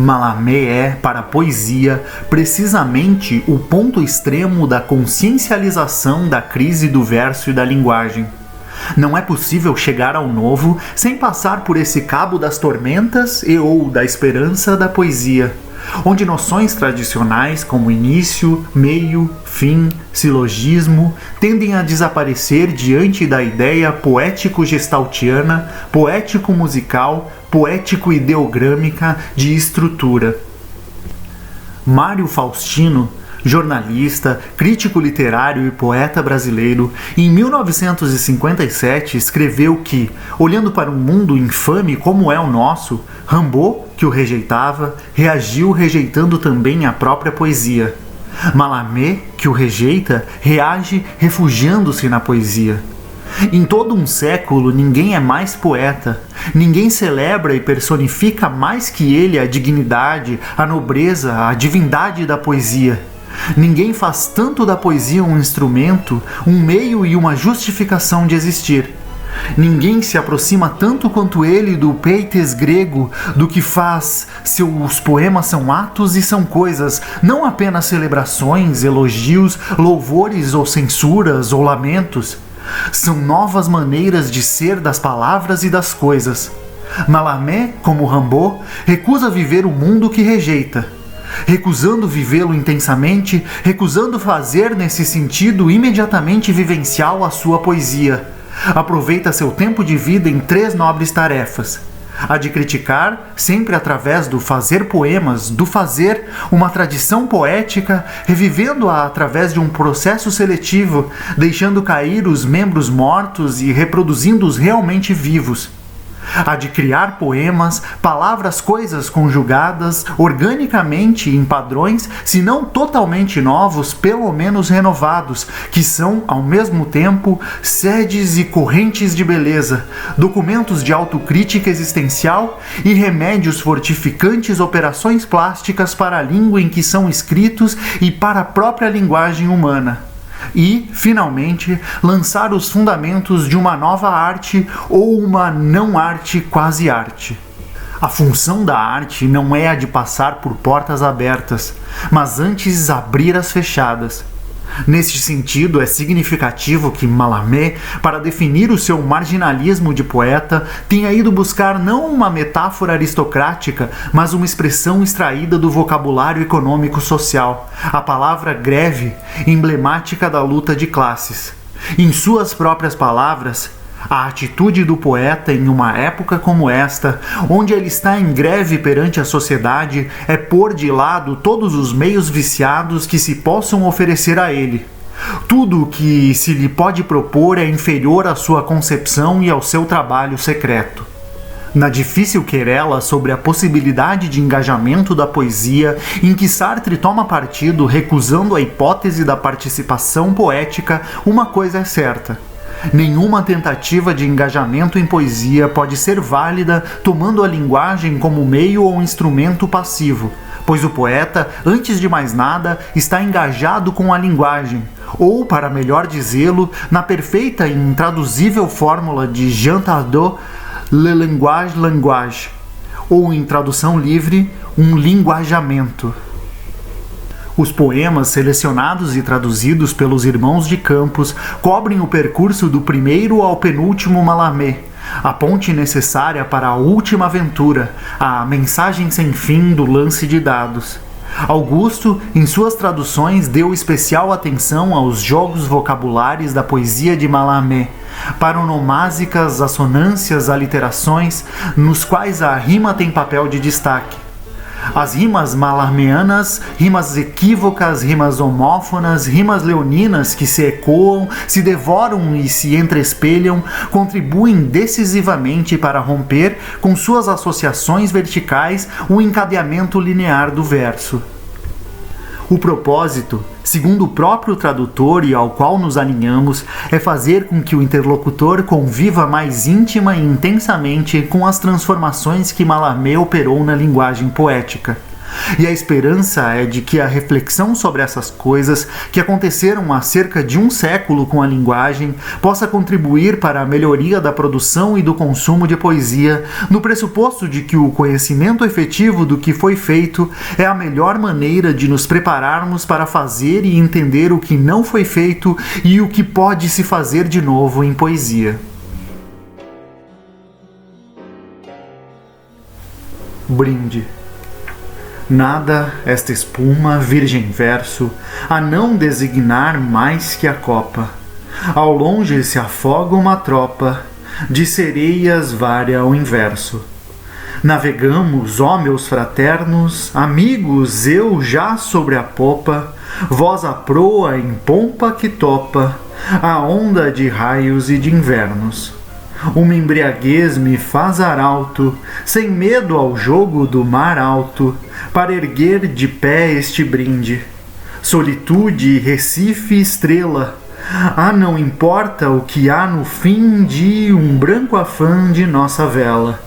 Mallarmé é, para a poesia, precisamente o ponto extremo da consciencialização da crise do verso e da linguagem. Não é possível chegar ao novo sem passar por esse cabo das tormentas e ou da esperança da poesia, onde noções tradicionais como início, meio, fim, silogismo tendem a desaparecer diante da ideia poético-gestaltiana, poético-musical, poético-ideogrâmica de estrutura. Mário Faustino, jornalista, crítico literário e poeta brasileiro, em 1957 escreveu que, olhando para um mundo infame como é o nosso, Rimbaud, que o rejeitava, reagiu rejeitando também a própria poesia. Mallarmé, que o rejeita, reage refugiando-se na poesia. Em todo um século, ninguém é mais poeta, ninguém celebra e personifica mais que ele a dignidade, a nobreza, a divindade da poesia. Ninguém faz tanto da poesia um instrumento, um meio e uma justificação de existir. Ninguém se aproxima tanto quanto ele do peites grego, do que faz. Seus poemas são atos e são coisas, não apenas celebrações, elogios, louvores ou censuras ou lamentos. São novas maneiras de ser das palavras e das coisas. Mallarmé, como Rimbaud, recusa viver o mundo que rejeita. Recusando vivê-lo intensamente, recusando fazer nesse sentido imediatamente vivencial a sua poesia. Aproveita seu tempo de vida em 3 nobres tarefas: a de criticar, sempre através do fazer poemas, do fazer, uma tradição poética, revivendo-a através de um processo seletivo, deixando cair os membros mortos e reproduzindo os realmente vivos. A de criar poemas, palavras, coisas conjugadas organicamente em padrões, se não totalmente novos, pelo menos renovados, que são, ao mesmo tempo, sedes e correntes de beleza, documentos de autocrítica existencial e remédios fortificantes, operações plásticas para a língua em que são escritos e para a própria linguagem humana. E, finalmente, lançar os fundamentos de uma nova arte ou uma não-arte quase-arte. A função da arte não é a de passar por portas abertas, mas antes abrir as fechadas. Neste sentido, é significativo que Mallarmé, para definir o seu marginalismo de poeta, tenha ido buscar não uma metáfora aristocrática, mas uma expressão extraída do vocabulário econômico-social, a palavra greve, emblemática da luta de classes. Em suas próprias palavras, a atitude do poeta em uma época como esta, onde ele está em greve perante a sociedade, é pôr de lado todos os meios viciados que se possam oferecer a ele. Tudo o que se lhe pode propor é inferior à sua concepção e ao seu trabalho secreto. Na difícil querela sobre a possibilidade de engajamento da poesia, em que Sartre toma partido recusando a hipótese da participação poética, uma coisa é certa: nenhuma tentativa de engajamento em poesia pode ser válida tomando a linguagem como meio ou instrumento passivo, pois o poeta, antes de mais nada, está engajado com a linguagem, ou, para melhor dizê-lo, na perfeita e intraduzível fórmula de Jean Tardot, le langage, ou, em tradução livre, um linguajamento. Os poemas selecionados e traduzidos pelos irmãos de Campos cobrem o percurso do primeiro ao penúltimo Mallarmé, a ponte necessária para a última aventura, a mensagem sem fim do lance de dados. Augusto, em suas traduções, deu especial atenção aos jogos vocabulares da poesia de Mallarmé, paronomásicas, assonâncias, aliterações, nos quais a rima tem papel de destaque. As rimas mallarméanas, rimas equívocas, rimas homófonas, rimas leoninas que se ecoam, se devoram e se entreespelham, contribuem decisivamente para romper, com suas associações verticais, o encadeamento linear do verso. O propósito, segundo o próprio tradutor e ao qual nos alinhamos, é fazer com que o interlocutor conviva mais íntima e intensamente com as transformações que Mallarmé operou na linguagem poética. E a esperança é de que a reflexão sobre essas coisas que aconteceram há cerca de um século com a linguagem possa contribuir para a melhoria da produção e do consumo de poesia, no pressuposto de que o conhecimento efetivo do que foi feito é a melhor maneira de nos prepararmos para fazer e entender o que não foi feito e o que pode se fazer de novo em poesia. Brinde. Nada esta espuma, virgem verso, a não designar mais que a copa. Ao longe se afoga uma tropa, de sereias varia o inverso. Navegamos, ó meus fraternos, amigos, eu já sobre a popa, vós a proa em pompa que topa, a onda de raios e de invernos. Uma embriaguez me faz arauto, sem medo ao jogo do mar alto, para erguer de pé este brinde. Solitude, Recife, estrela, não importa o que há no fim de um branco afã de nossa vela.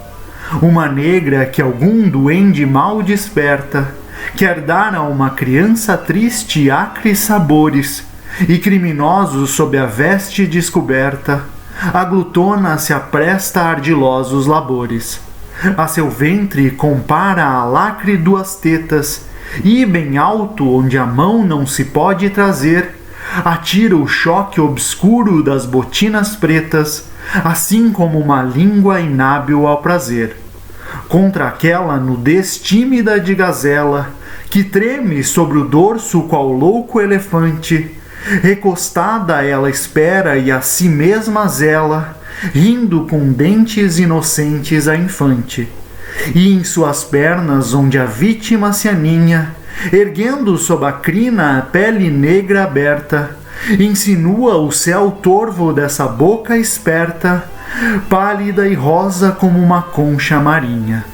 Uma negra que algum duende mal desperta, quer dar a uma criança triste acres sabores, e criminosos sob a veste descoberta, a glutona se apresta a ardilosos labores. A seu ventre compara a lacre duas tetas, e bem alto, onde a mão não se pode trazer, atira o choque obscuro das botinas pretas, assim como uma língua inábil ao prazer. Contra aquela nudez tímida de gazela, que treme sobre o dorso qual louco elefante, recostada ela espera e a si mesma zela, rindo com dentes inocentes a infante. E em suas pernas, onde a vítima se aninha, erguendo sob a crina a pele negra aberta, insinua o céu torvo dessa boca esperta, pálida e rosa como uma concha marinha.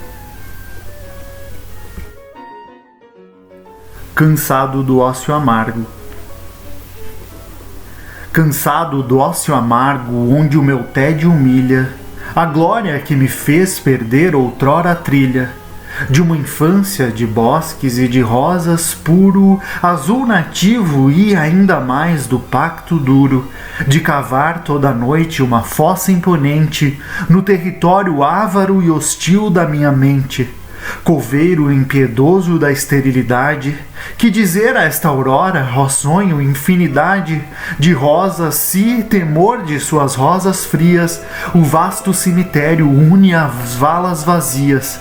Cansado do ócio amargo. Cansado do ócio amargo, onde o meu tédio humilha a glória que me fez perder outrora a trilha, de uma infância de bosques e de rosas puro, azul nativo e ainda mais do pacto duro, de cavar toda noite uma fossa imponente no território ávaro e hostil da minha mente. Coveiro impiedoso da esterilidade, que dizer a esta aurora, ó sonho, infinidade de rosas, se, temor de suas rosas frias, o vasto cemitério une as valas vazias.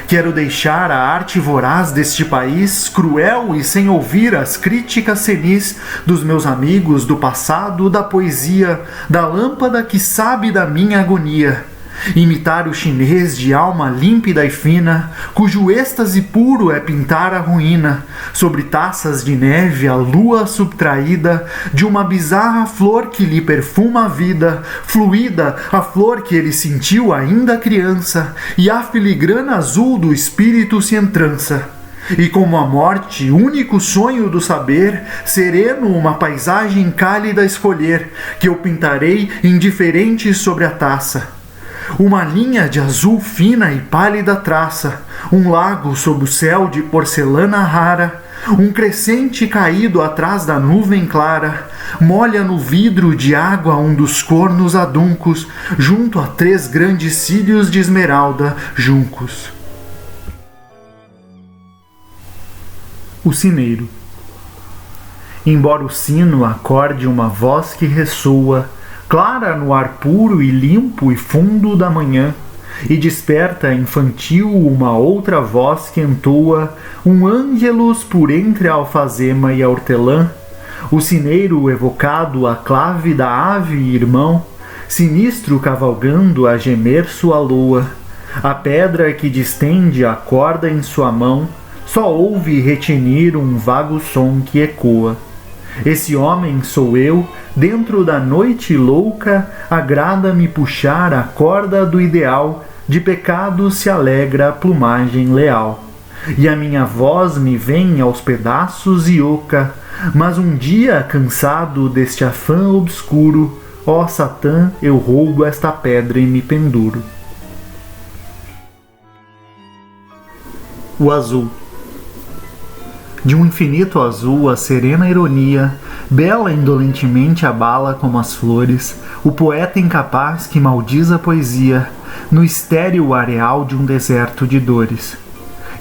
Quero deixar a arte voraz deste país, cruel e sem ouvir as críticas senis dos meus amigos do passado, da poesia, da lâmpada que sabe da minha agonia. Imitar o chinês de alma límpida e fina, cujo êxtase puro é pintar a ruína, sobre taças de neve a lua subtraída, de uma bizarra flor que lhe perfuma a vida, fluida a flor que ele sentiu ainda criança, e a filigrana azul do espírito se entrança. E como a morte, único sonho do saber, sereno uma paisagem cálida escolher, que eu pintarei indiferente sobre a taça. Uma linha de azul fina e pálida traça, um lago sob o céu de porcelana rara, um crescente caído atrás da nuvem clara, molha no vidro de água um dos cornos aduncos, junto a 3 grandes cílios de esmeralda juncos. O sineiro. Embora o sino acorde uma voz que ressoa, clara no ar puro e limpo e fundo da manhã, e desperta infantil uma outra voz que entoa um ângelus por entre a alfazema e a hortelã, o sineiro evocado a clave da ave irmão, sinistro cavalgando a gemer sua loa, a pedra que distende a corda em sua mão, só ouve retinir um vago som que ecoa. Esse homem sou eu, dentro da noite louca, agrada-me puxar a corda do ideal, de pecado se alegra a plumagem leal. E a minha voz me vem aos pedaços e oca, mas um dia, cansado deste afã obscuro, ó Satã, eu roubo esta pedra e me penduro. O azul. De um infinito azul a serena ironia, bela indolentemente abala como as flores, o poeta incapaz que maldiz a poesia, no estéril areal de um deserto de dores.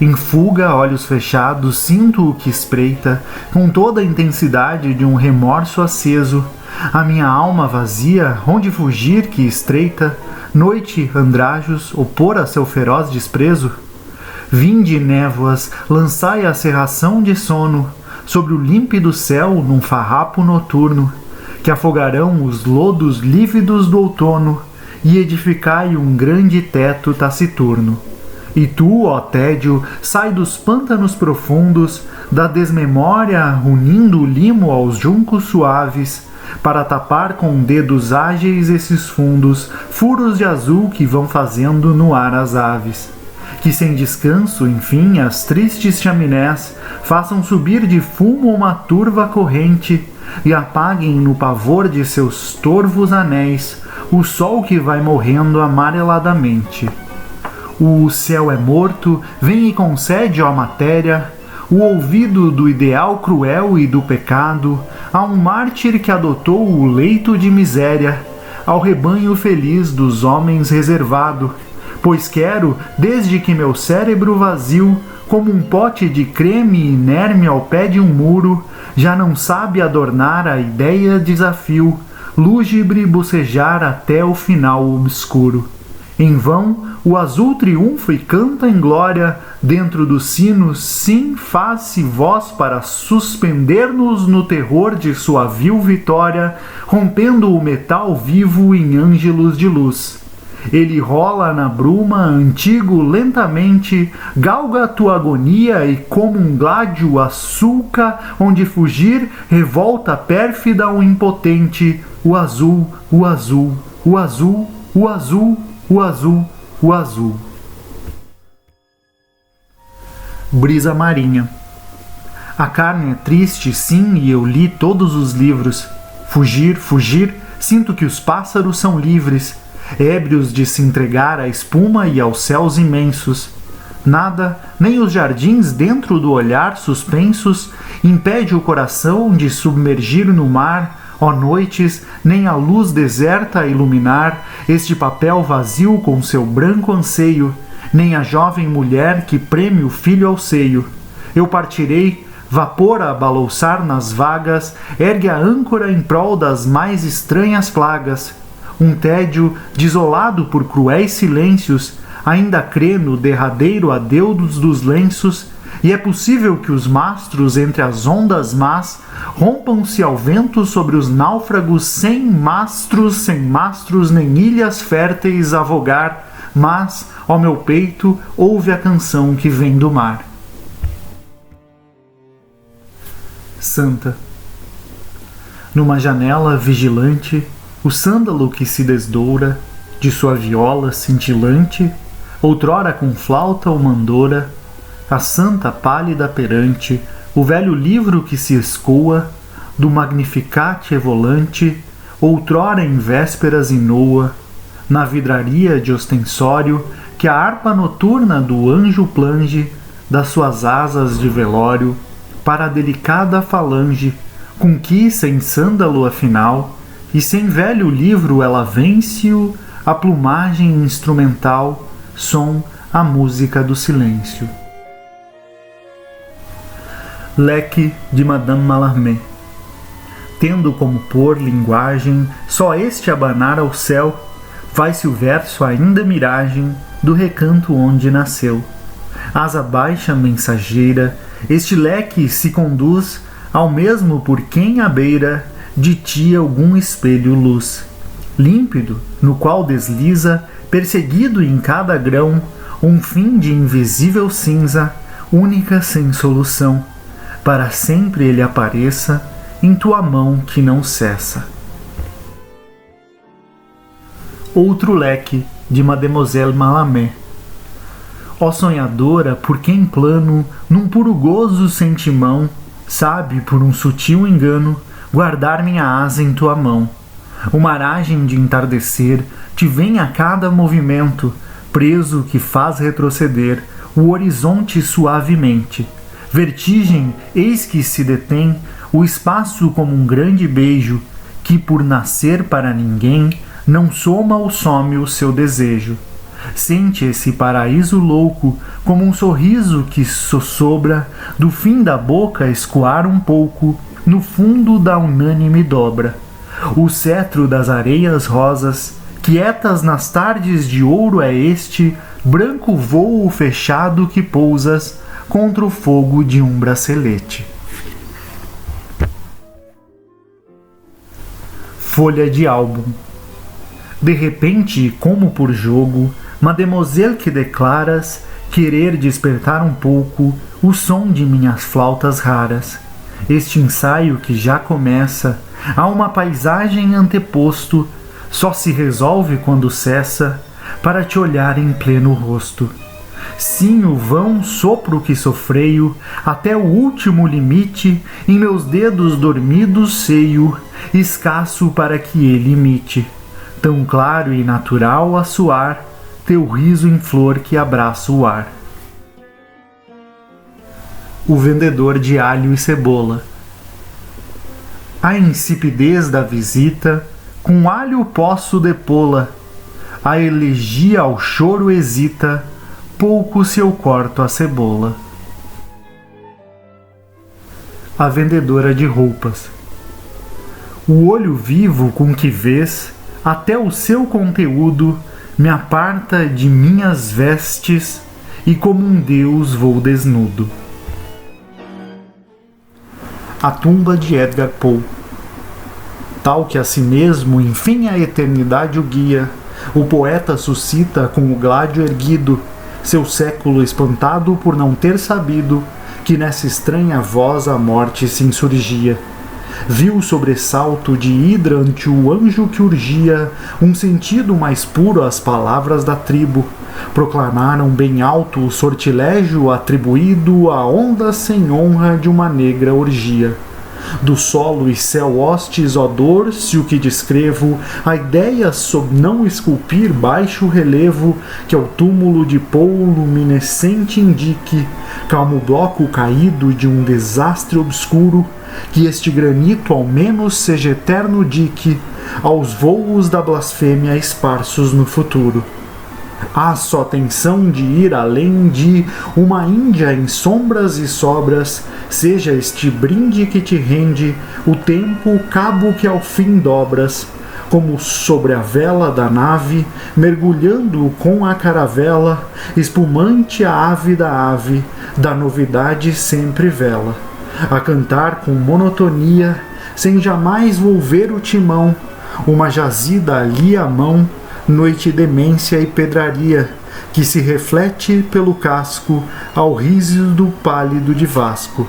Em fuga, olhos fechados, sinto o que espreita, com toda a intensidade de um remorso aceso, a minha alma vazia, onde fugir que estreita, noite, andrajos, opor a seu feroz desprezo? Vinde, névoas, lançai a cerração de sono sobre o límpido céu num farrapo noturno, que afogarão os lodos lívidos do outono, e edificai um grande teto taciturno. E tu, ó tédio, sai dos pântanos profundos, da desmemória unindo o limo aos juncos suaves, para tapar com dedos ágeis esses fundos, furos de azul que vão fazendo no ar as aves. Que sem descanso, enfim, as tristes chaminés façam subir de fumo uma turva corrente e apaguem no pavor de seus torvos anéis o sol que vai morrendo amareladamente. O céu é morto, vem e concede, ó matéria, o ouvido do ideal cruel e do pecado a um mártir que adotou o leito de miséria, ao rebanho feliz dos homens reservado, pois quero, desde que meu cérebro vazio, como um pote de creme inerme ao pé de um muro, já não sabe adornar a ideia desafio, lúgubre bocejar até o final obscuro. Em vão, o azul triunfa e canta em glória, dentro dos sinos, sim, faz-se voz para suspender-nos no terror de sua vil vitória, rompendo o metal vivo em ângelos de luz. Ele rola na bruma, antigo, lentamente, galga a tua agonia e como um gládio açulca, onde fugir, revolta pérfida o impotente, o azul, o azul, o azul, o azul, o azul, o azul. Brisa marinha. A carne é triste, sim, e eu li todos os livros. Fugir, fugir, sinto que os pássaros são livres, ébrios de se entregar à espuma e aos céus imensos. Nada, nem os jardins dentro do olhar suspensos, impede o coração de submergir no mar, ó noites, nem a luz deserta a iluminar este papel vazio com seu branco anseio, nem a jovem mulher que preme o filho ao seio. Eu partirei, vapor a balouçar nas vagas, ergue a âncora em prol das mais estranhas plagas. Um tédio, desolado por cruéis silêncios, ainda crê no derradeiro adeus dos lenços, e é possível que os mastros entre as ondas más rompam-se ao vento sobre os náufragos sem mastros nem ilhas férteis a vogar, mas, ó meu peito, ouve a canção que vem do mar. Santa. Numa janela vigilante, o sândalo que se desdoura de sua viola cintilante, outrora com flauta ou mandora, a santa pálida perante o velho livro que se escoa do Magnificat volante, outrora em vésperas inoa, na vidraria de ostensório que a harpa noturna do anjo plange das suas asas de velório para a delicada falange, com que, sem sândalo afinal, e sem velho livro ela vence-o, a plumagem instrumental, som, a música do silêncio. Leque de Madame Mallarmé. Tendo como pôr linguagem só este abanar ao céu, vai-se o verso ainda miragem do recanto onde nasceu. Asa baixa mensageira, este leque se conduz ao mesmo por quem à beira de ti algum espelho luz, límpido, no qual desliza, perseguido em cada grão, um fim de invisível cinza, única sem solução, para sempre ele apareça em tua mão que não cessa. Outro leque de Mademoiselle Mallarmé. Ó sonhadora, por quem plano, num puro gozo sem timão, sabe, por um sutil engano, guardar minha asa em tua mão. Uma aragem de entardecer te vem a cada movimento, preso que faz retroceder o horizonte suavemente, Vertigem, eis que se detém o espaço como um grande beijo, que por nascer para ninguém não soma ou some o seu desejo. Sente esse paraíso louco como um sorriso que sossobra do fim da boca escoar um pouco no fundo da unânime dobra. O cetro das areias rosas, quietas nas tardes de ouro é este branco vôo fechado que pousas contra o fogo de um bracelete. Folha de álbum. De repente, como por jogo, Mademoiselle que declaras querer despertar um pouco o som de minhas flautas raras. Este ensaio que já começa a uma paisagem anteposto só se resolve quando cessa para te olhar em pleno rosto. Sim, o vão sopro que sofreio até o último limite em meus dedos dormidos seio, escasso para que ele imite, tão claro e natural a soar, teu riso em flor que abraça o ar. O vendedor de alho e cebola. A insipidez da visita, com alho posso depô-la, a elegia ao choro hesita, pouco se eu corto a cebola. A vendedora de roupas. O olho vivo com que vês, até o seu conteúdo, me aparta de minhas vestes e como um deus vou desnudo. A tumba de Edgar Poe. Tal que a si mesmo, enfim a eternidade o guia, o poeta suscita com o gládio erguido, seu século espantado por não ter sabido que nessa estranha voz a morte se insurgia. Viu o sobressalto de Hidra ante o anjo que urgia um sentido mais puro às palavras da tribo. Proclamaram bem alto o sortilégio atribuído à onda sem honra de uma negra orgia. Do solo e céu hostes, ó dor, se o que descrevo, a ideia sob não esculpir baixo relevo, que ao túmulo de Poe luminescente indique, calmo bloco caído de um desastre obscuro, que este granito ao menos seja eterno dique aos voos da blasfêmia esparsos no futuro. Há só tensão de ir além de uma Índia em sombras e sobras, seja este brinde que te rende o tempo, cabo que ao fim dobras, como sobre a vela da nave, mergulhando com a caravela, espumante a ave, da novidade sempre vela, a cantar com monotonia, sem jamais volver o timão, uma jazida ali à mão, noite demência e pedraria, que se reflete pelo casco ao rígido pálido de Vasco.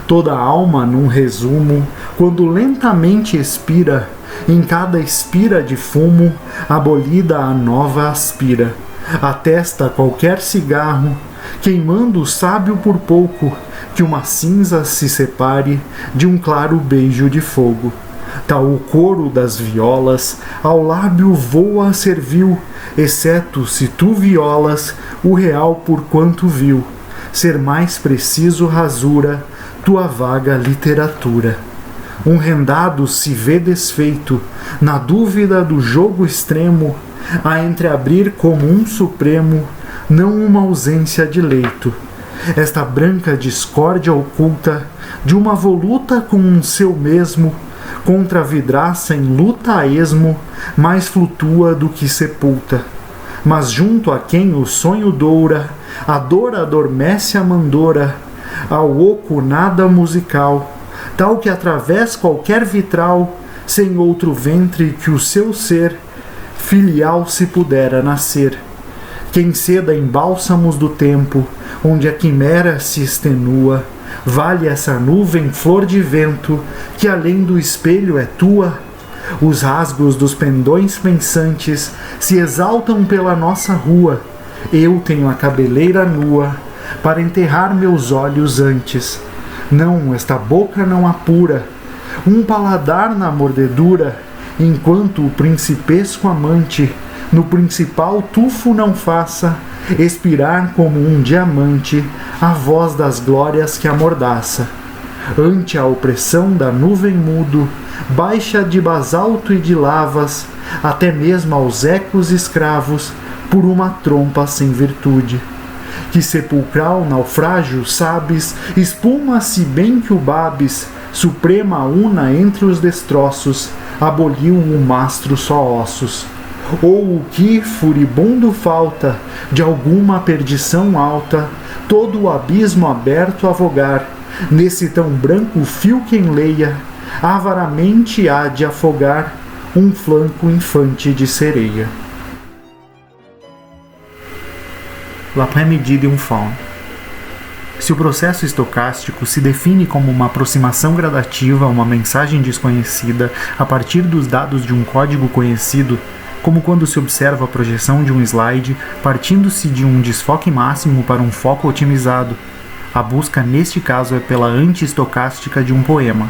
Toda a alma, num resumo, quando lentamente expira, em cada espira de fumo, abolida a nova aspira. Atesta qualquer cigarro, queimando o sábio por pouco, que uma cinza se separe de um claro beijo de fogo. Tal o coro das violas, ao lábio voa servil, exceto se tu violas o real por quanto viu, ser mais preciso rasura tua vaga literatura. Um rendado se vê desfeito, na dúvida do jogo extremo, a entreabrir como um supremo, não uma ausência de leito. Esta branca discórdia oculta, de uma voluta com um seu mesmo, contra a vidraça em luta a esmo, mais flutua do que sepulta. Mas junto a quem o sonho doura, a dor adormece a mandora, ao oco nada musical, tal que através qualquer vitral, sem outro ventre que o seu ser, filial se pudera nascer. Quem ceda em bálsamos do tempo, onde a quimera se extenua, vale essa nuvem flor de vento, que além do espelho é tua? Os rasgos dos pendões pensantes se exaltam pela nossa rua. Eu tenho a cabeleira nua, para enterrar meus olhos antes. Não, esta boca não apura, um paladar na mordedura, enquanto o principesco amante no principal tufo não faça expirar como um diamante a voz das glórias que amordaça. Ante a opressão da nuvem mudo, baixa de basalto e de lavas, até mesmo aos ecos escravos, por uma trompa sem virtude. Que sepulcral naufrágio, sabes, espuma-se bem que o Babis, suprema una entre os destroços, aboliu o mastro só ossos. Ou o que, furibundo falta, de alguma perdição alta, todo o abismo aberto a vogar, nesse tão branco fio que enleia, avaramente há de afogar um flanco infante de sereia. L'après-midi d'un faune. Se o processo estocástico se define como uma aproximação gradativa a uma mensagem desconhecida a partir dos dados de um código conhecido, como quando se observa a projeção de um slide partindo-se de um desfoque máximo para um foco otimizado, a busca neste caso é pela anti-estocástica de um poema.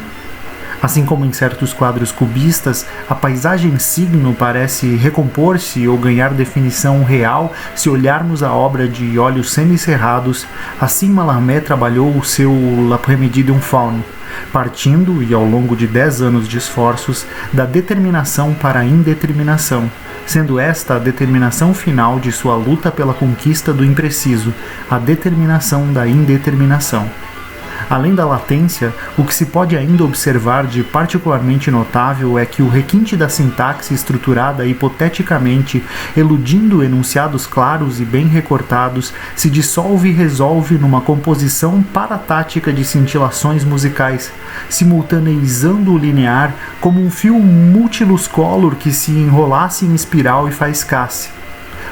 Assim como em certos quadros cubistas, a paisagem signo parece recompor-se ou ganhar definição real se olharmos a obra de olhos semicerrados, assim Mallarmé trabalhou o seu L'après-midi d'un faune, partindo, e ao longo de 10 anos de esforços, da determinação para a indeterminação, sendo esta a determinação final de sua luta pela conquista do impreciso, a determinação da indeterminação. Além da latência, o que se pode ainda observar de particularmente notável é que o requinte da sintaxe estruturada hipoteticamente, eludindo enunciados claros e bem recortados, se dissolve e resolve numa composição paratática de cintilações musicais, simultaneizando o linear como um fio multilus color que se enrolasse em espiral e faiscasse.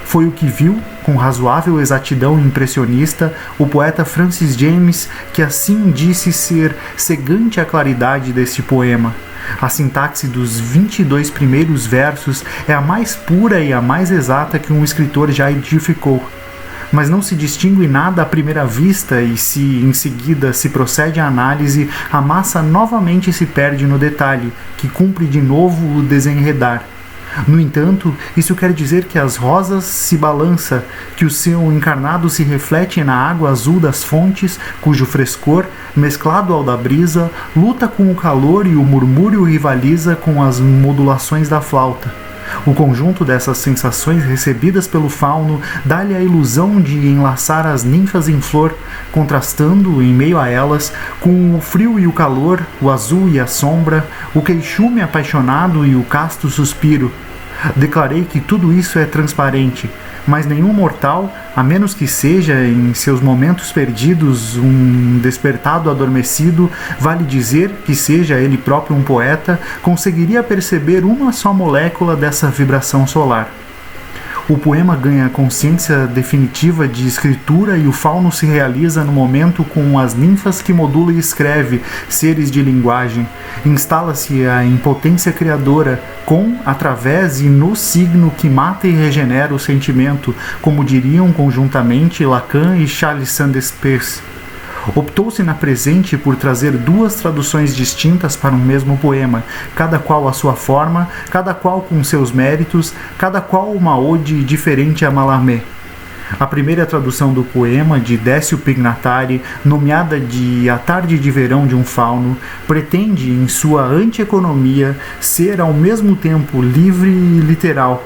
Foi o que viu, com razoável exatidão impressionista, o poeta Francis James, que assim disse ser cegante a claridade deste poema. A sintaxe dos 22 primeiros versos é a mais pura e a mais exata que um escritor já edificou. Mas não se distingue nada à primeira vista e se, em seguida, se procede à análise, a massa novamente se perde no detalhe, que cumpre de novo o desenredar. No entanto, isso quer dizer que as rosas se balança, que o seu encarnado se reflete na água azul das fontes, cujo frescor, mesclado ao da brisa, luta com o calor e o murmúrio rivaliza com as modulações da flauta. O conjunto dessas sensações recebidas pelo fauno dá-lhe a ilusão de enlaçar as ninfas em flor, contrastando, em meio a elas, com o frio e o calor, o azul e a sombra, o queixume apaixonado e o casto suspiro. Declarei que tudo isso é transparente, mas nenhum mortal, a menos que seja, em seus momentos perdidos, um despertado adormecido, vale dizer que seja ele próprio um poeta, conseguiria perceber uma só molécula dessa vibração solar. O poema ganha consciência definitiva de escritura e o fauno se realiza no momento com as ninfas que modula e escreve, seres de linguagem. Instala-se a impotência criadora com, através e no signo que mata e regenera o sentimento, como diriam conjuntamente Lacan e Charles Sanders Peirce. Optou-se na presente por trazer duas traduções distintas para um mesmo poema, cada qual à sua forma, cada qual com seus méritos, cada qual uma ode diferente a Mallarmé. A primeira tradução do poema, de Décio Pignatari, nomeada de A Tarde de Verão de um Fauno, pretende, em sua antieconomia, ser ao mesmo tempo livre e literal,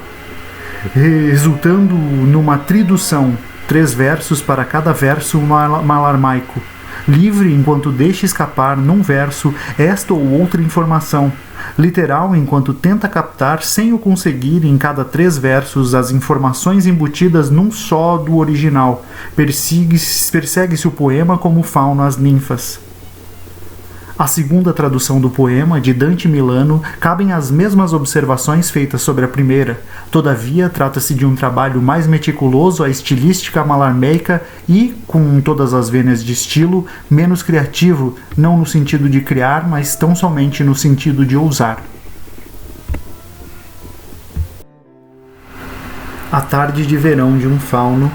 resultando numa tridução, 3 versos para cada verso malarmaico, livre enquanto deixa escapar num verso esta ou outra informação, literal enquanto tenta captar sem o conseguir em cada 3 versos as informações embutidas num só do original. Persegue-se o poema como fauno às ninfas. A segunda tradução do poema, de Dante Milano, cabem as mesmas observações feitas sobre a primeira. Todavia, trata-se de um trabalho mais meticuloso à estilística malarmeica e, com todas as vênias de estilo, menos criativo, não no sentido de criar, mas tão somente no sentido de ousar. A Tarde de Verão de um Fauno,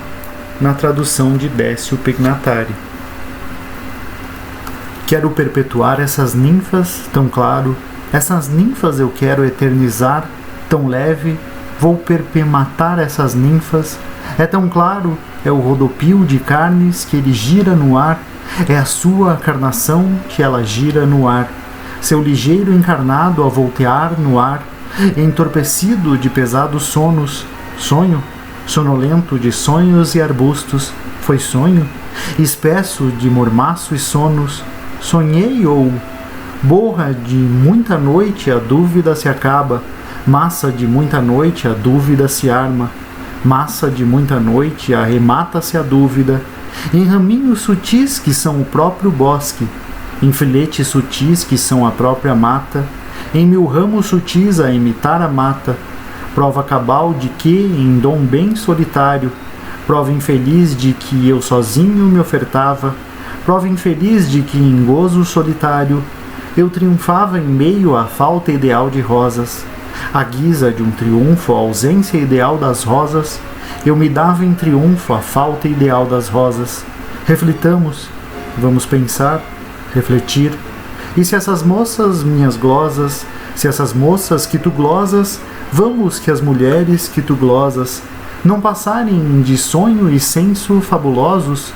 na tradução de Décio Pignatari. Quero perpetuar essas ninfas tão claro, essas ninfas eu quero eternizar, tão leve, Vou perpematar essas ninfas. É tão claro, é o rodopio de carnes que ele gira no ar, é a sua carnação que ela gira no ar, seu ligeiro encarnado a voltear no ar, entorpecido de pesados sonos, sonho, sonolento de sonhos e arbustos, foi sonho, espesso de mormaço e sonos, sonhei ou borra de muita noite a dúvida se acaba, massa de muita noite a dúvida se arma, massa de muita noite arremata-se a dúvida, em raminhos sutis que são o próprio bosque, em filetes sutis que são a própria mata, em mil ramos sutis a imitar a mata, prova cabal de que, em dom bem solitário, prova infeliz de que eu sozinho me ofertava, prova infeliz de que em gozo solitário eu triunfava em meio à falta ideal de rosas. À guisa de um triunfo, a ausência ideal das rosas, eu me dava em triunfo a falta ideal das rosas. Reflitamos, vamos pensar, refletir. E se essas moças minhas glosas, se essas moças que tu glosas, vamos que as mulheres que tu glosas, não passarem de sonho e senso fabulosos,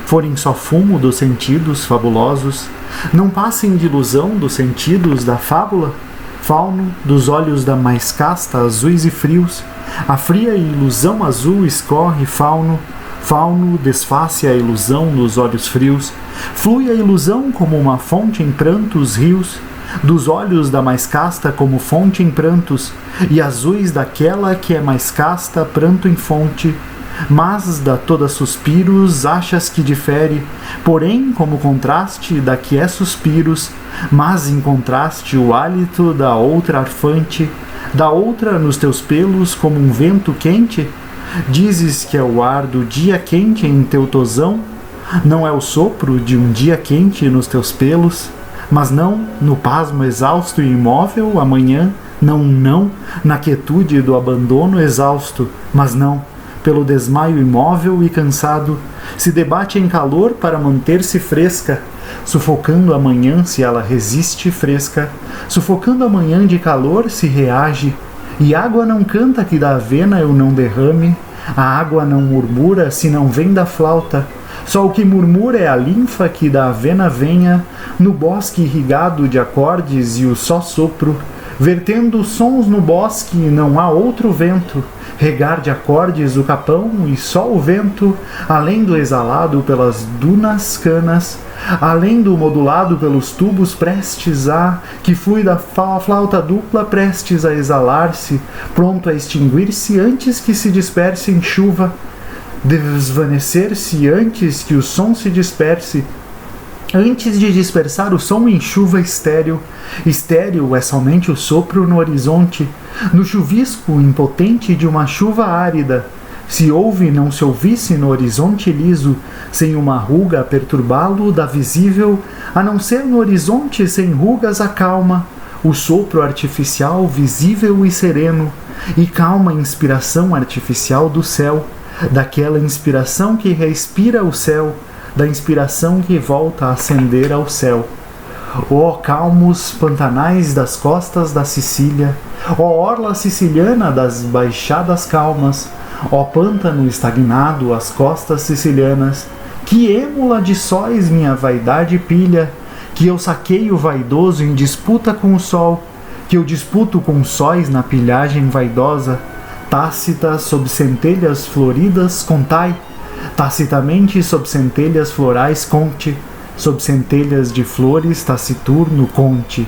forem só fumo dos sentidos fabulosos, não passem de ilusão dos sentidos da fábula, fauno dos olhos da mais casta azuis e frios, a fria ilusão azul escorre fauno, fauno desface a ilusão nos olhos frios, flui a ilusão como uma fonte em prantos rios, dos olhos da mais casta como fonte em prantos, e azuis daquela que é mais casta pranto em fonte, mas da toda suspiros achas que difere, porém como contraste da que é suspiros, mas em contraste o hálito da outra arfante, da outra nos teus pelos como um vento quente, dizes que é o ar do dia quente em teu tosão, não é o sopro de um dia quente nos teus pelos, mas não no pasmo exausto e imóvel amanhã, não, na quietude do abandono exausto, mas não, pelo desmaio imóvel e cansado, se debate em calor para manter-se fresca, sufocando a manhã se ela resiste fresca, sufocando a manhã de calor se reage, e água não canta que da avena eu não derrame, a água não murmura se não vem da flauta, só o que murmura é a linfa que da avena venha, no bosque irrigado de acordes e o só sopro, vertendo sons no bosque não há outro vento, regar de acordes o capão e só o vento, além do exalado pelas dunas canas, além do modulado pelos tubos prestes a, que flui da flauta dupla prestes a exalar-se, pronto a extinguir-se antes que se disperse em chuva, desvanecer-se antes que o som se disperse, antes de dispersar o som em chuva estéril. Estéril é somente o sopro no horizonte, no chuvisco impotente de uma chuva árida. Se ouve, não se ouvisse no horizonte liso, sem uma ruga a perturbá-lo da visível, a não ser no horizonte sem rugas a calma, o sopro artificial visível e sereno, e calma inspiração artificial do céu, daquela inspiração que respira o céu, da inspiração que volta a ascender ao céu. Ó calmos pantanais das costas da Sicília, ó orla siciliana das baixadas calmas, ó pântano estagnado às costas sicilianas, que êmula de sóis minha vaidade pilha, que eu saqueio vaidoso em disputa com o sol, que eu disputo com sóis na pilhagem vaidosa, tácita sob centelhas floridas contai, tacitamente sob centelhas florais conte, sob centelhas de flores taciturno conte,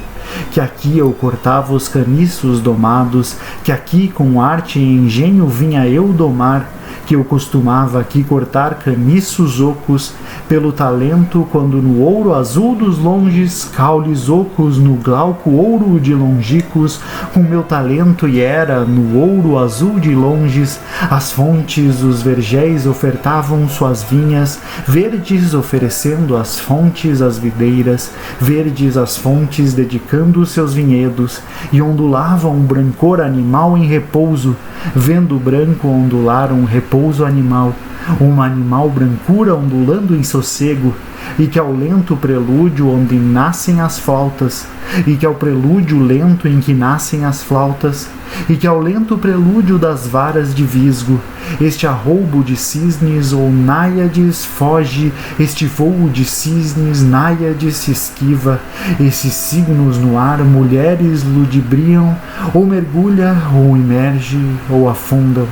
que aqui eu cortava os caniços domados, que aqui com arte e engenho vinha eu domar, que eu costumava aqui cortar caniços ocos, pelo talento quando no ouro azul dos longes, caules ocos no glauco ouro de longicos, com meu talento e era no ouro azul de longes, as fontes os vergéis ofertavam suas vinhas, verdes oferecendo as fontes as videiras, verdes as fontes dedicando seus vinhedos, e ondulavam um brancor animal em repouso, vendo o branco ondular um repouso repouso animal, uma animal brancura ondulando em sossego, e que ao lento prelúdio onde nascem as flautas, e que ao prelúdio lento em que nascem as flautas, e que ao lento prelúdio das varas de visgo, este arroubo de cisnes ou náiades foge, este voo de cisnes, náiades se esquiva, esses signos no ar, mulheres ludibriam, ou mergulha, ou emerge, ou afundam.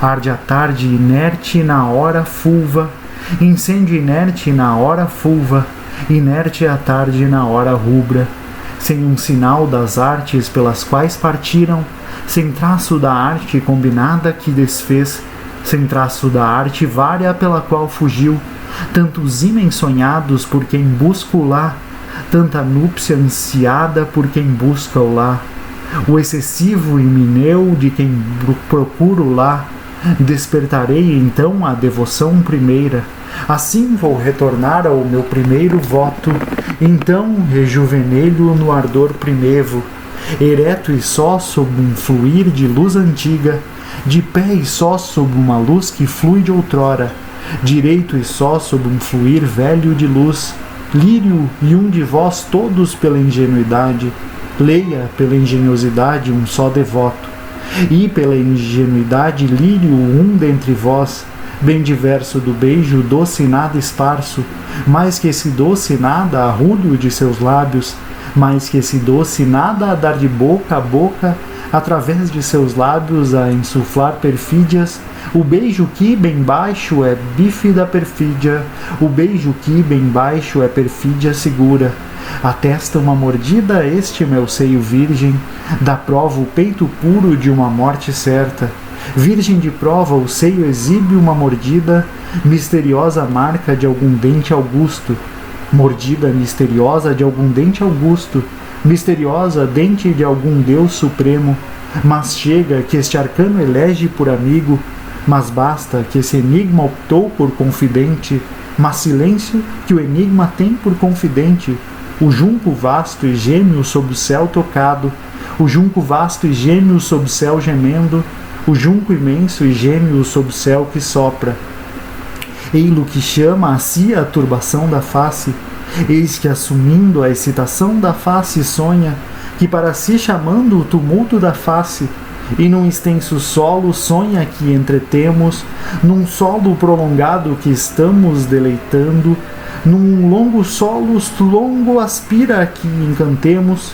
Arde a tarde inerte na hora fulva, incêndio inerte na hora fulva, inerte a tarde na hora rubra, sem um sinal das artes pelas quais partiram, sem traço da arte combinada que desfez, sem traço da arte vária pela qual fugiu, tantos ímens sonhados por quem busca o lá, tanta núpcia ansiada por quem busca o lá, o excessivo himeneu de quem procura o lá. Despertarei então a devoção primeira, assim vou retornar ao meu primeiro voto, então rejuvenelho no ardor primevo, ereto e só sob um fluir de luz antiga, de pé e só sob uma luz que flui de outrora, direito e só sob um fluir velho de luz, lírio e um de vós todos pela ingenuidade, leia pela engenhosidade um só devoto, e pela ingenuidade lírio um dentre vós, bem diverso do beijo doce nada esparso, mais que esse doce nada arrulho de seus lábios, mais que esse doce nada a dar de boca a boca, através de seus lábios a insuflar perfídias, o beijo que bem baixo é bífida perfídia, o beijo que bem baixo é perfídia segura. Atesta uma mordida este meu seio virgem, dá prova o peito puro de uma morte certa. Virgem de prova o seio exibe uma mordida, misteriosa marca de algum dente augusto. Mordida misteriosa de algum dente augusto, misteriosa dente de algum Deus supremo. Mas chega que este arcano elege por amigo, mas basta que esse enigma optou por confidente, mas silêncio que o enigma tem por confidente. O junco vasto e gêmeo sob o céu tocado, o junco vasto e gêmeo sob o céu gemendo, o junco imenso e gêmeo sob o céu que sopra. Ei-lo que chama a si a turbação da face, eis que assumindo a excitação da face sonha, que para si chamando o tumulto da face, e num extenso solo sonha que entretemos, num solo prolongado que estamos deleitando, num longo solo longo aspira que encantemos,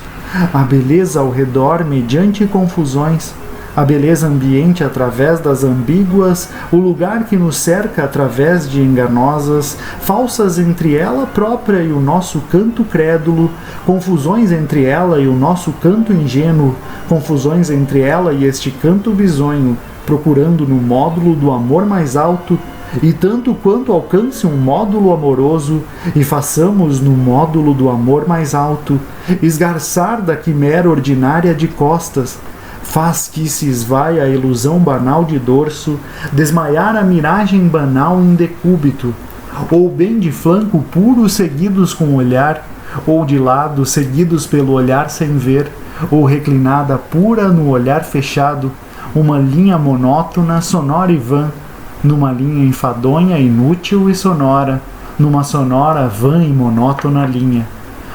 a beleza ao redor mediante confusões, a beleza ambiente através das ambíguas, o lugar que nos cerca através de enganosas, falsas entre ela própria e o nosso canto crédulo, confusões entre ela e o nosso canto ingênuo, confusões entre ela e este canto bisonho, procurando no módulo do amor mais alto, e tanto quanto alcance um módulo amoroso, e façamos no módulo do amor mais alto, esgarçar da quimera ordinária de costas, faz que se esvaia a ilusão banal de dorso, desmaiar a miragem banal em decúbito, ou bem de flanco puro seguidos com o olhar, ou de lado seguidos pelo olhar sem ver, ou reclinada pura no olhar fechado, uma linha monótona, sonora e vã, numa linha enfadonha, inútil e sonora, numa sonora, vã e monótona linha.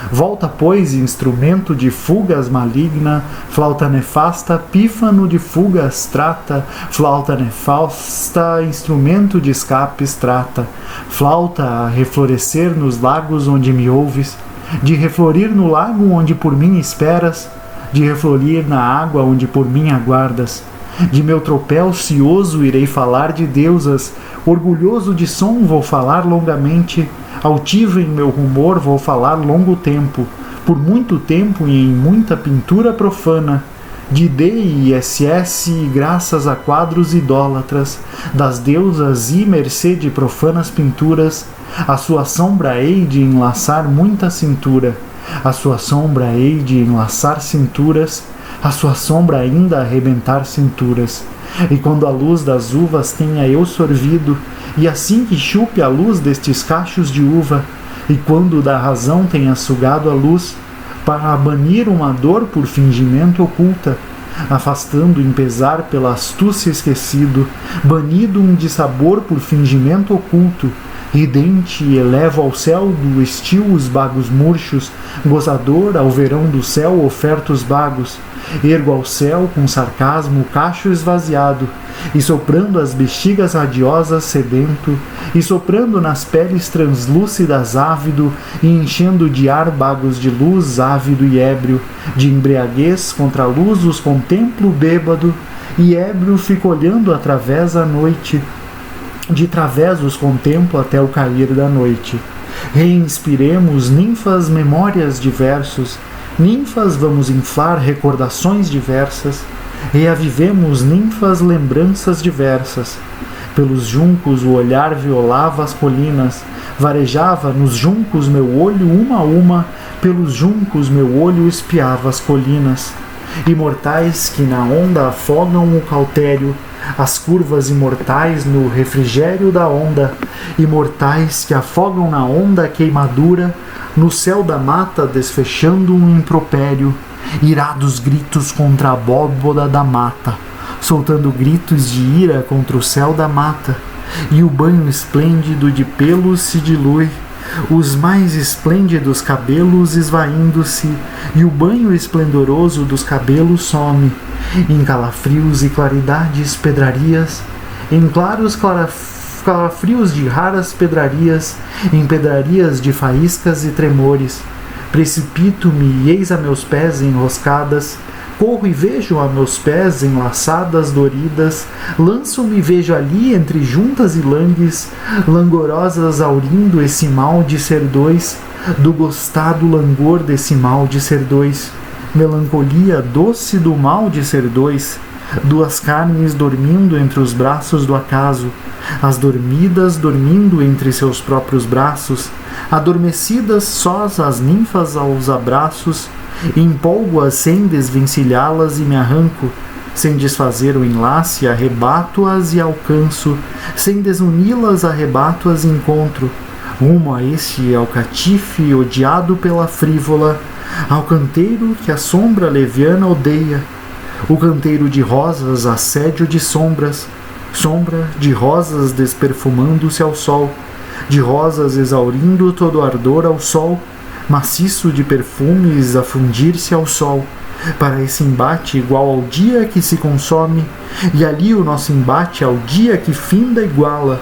Volta, pois, instrumento de fugas maligna, flauta nefasta, pífano de fugas trata, flauta nefasta, instrumento de escapes trata, flauta a reflorescer nos lagos onde me ouves, de reflorir no lago onde por mim esperas, de reflorir na água onde por mim aguardas. De meu tropel cioso irei falar de deusas, orgulhoso de som vou falar longamente, altivo em meu rumor vou falar longo tempo, por muito tempo e em muita pintura profana, de D e SS graças a quadros idólatras, das deusas e mercê de profanas pinturas, a sua sombra hei de enlaçar muita cintura, a sua sombra hei de enlaçar cinturas, a sua sombra ainda arrebentar cinturas. E quando a luz das uvas tenha eu sorvido, e assim que chupe a luz destes cachos de uva, e quando da razão tenha sugado a luz, para banir uma dor por fingimento oculta, afastando em pesar pela astúcia esquecido, banido um dissabor por fingimento oculto, ridente elevo ao céu do estio os bagos murchos, gozador ao verão do céu oferta os bagos, ergo ao céu com sarcasmo o cacho esvaziado, e soprando as bexigas radiosas sedento, e soprando nas peles translúcidas ávido, e enchendo de ar bagos de luz ávido e ébrio, de embriaguez contra a luz os contemplo bêbado, e ébrio fico olhando através a noite, de través os contemplo até o cair da noite. Reinspiremos ninfas memórias diversos, ninfas vamos inflar recordações diversas, reavivemos ninfas lembranças diversas. Pelos juncos o olhar violava as colinas, varejava nos juncos meu olho uma a uma, pelos juncos meu olho espiava as colinas. Imortais que na onda afogam o cautério, as curvas imortais no refrigério da onda, imortais que afogam na onda a queimadura, no céu da mata desfechando um impropério, irados gritos contra a abóboda da mata, soltando gritos de ira contra o céu da mata, e o banho esplêndido de pelos se dilui, os mais esplêndidos cabelos esvaindo-se, e o banho esplendoroso dos cabelos some, em calafrios e claridades pedrarias, em claros calafrios de raras pedrarias, em pedrarias de faíscas e tremores. Precipito-me e eis a meus pés enroscadas, corro e vejo a meus pés enlaçadas doridas, lanço-me e vejo ali entre juntas e langues, langorosas aurindo esse mal de ser dois, do gostado langor desse mal de ser dois, melancolia doce do mal de ser dois, duas carnes dormindo entre os braços do acaso, as dormidas dormindo entre seus próprios braços, adormecidas sós as ninfas aos abraços, empolgo-as sem desvencilhá-las e me arranco, sem desfazer o enlace arrebato-as e alcanço, sem desuni-las arrebato-as e encontro, rumo a este alcatife odiado pela frívola, ao canteiro que a sombra leviana odeia, o canteiro de rosas assédio de sombras, sombra de rosas desperfumando-se ao sol, de rosas exaurindo todo ardor ao sol, maciço de perfumes a fundir-se ao sol, para esse embate igual ao dia que se consome, e ali o nosso embate ao dia que finda iguala,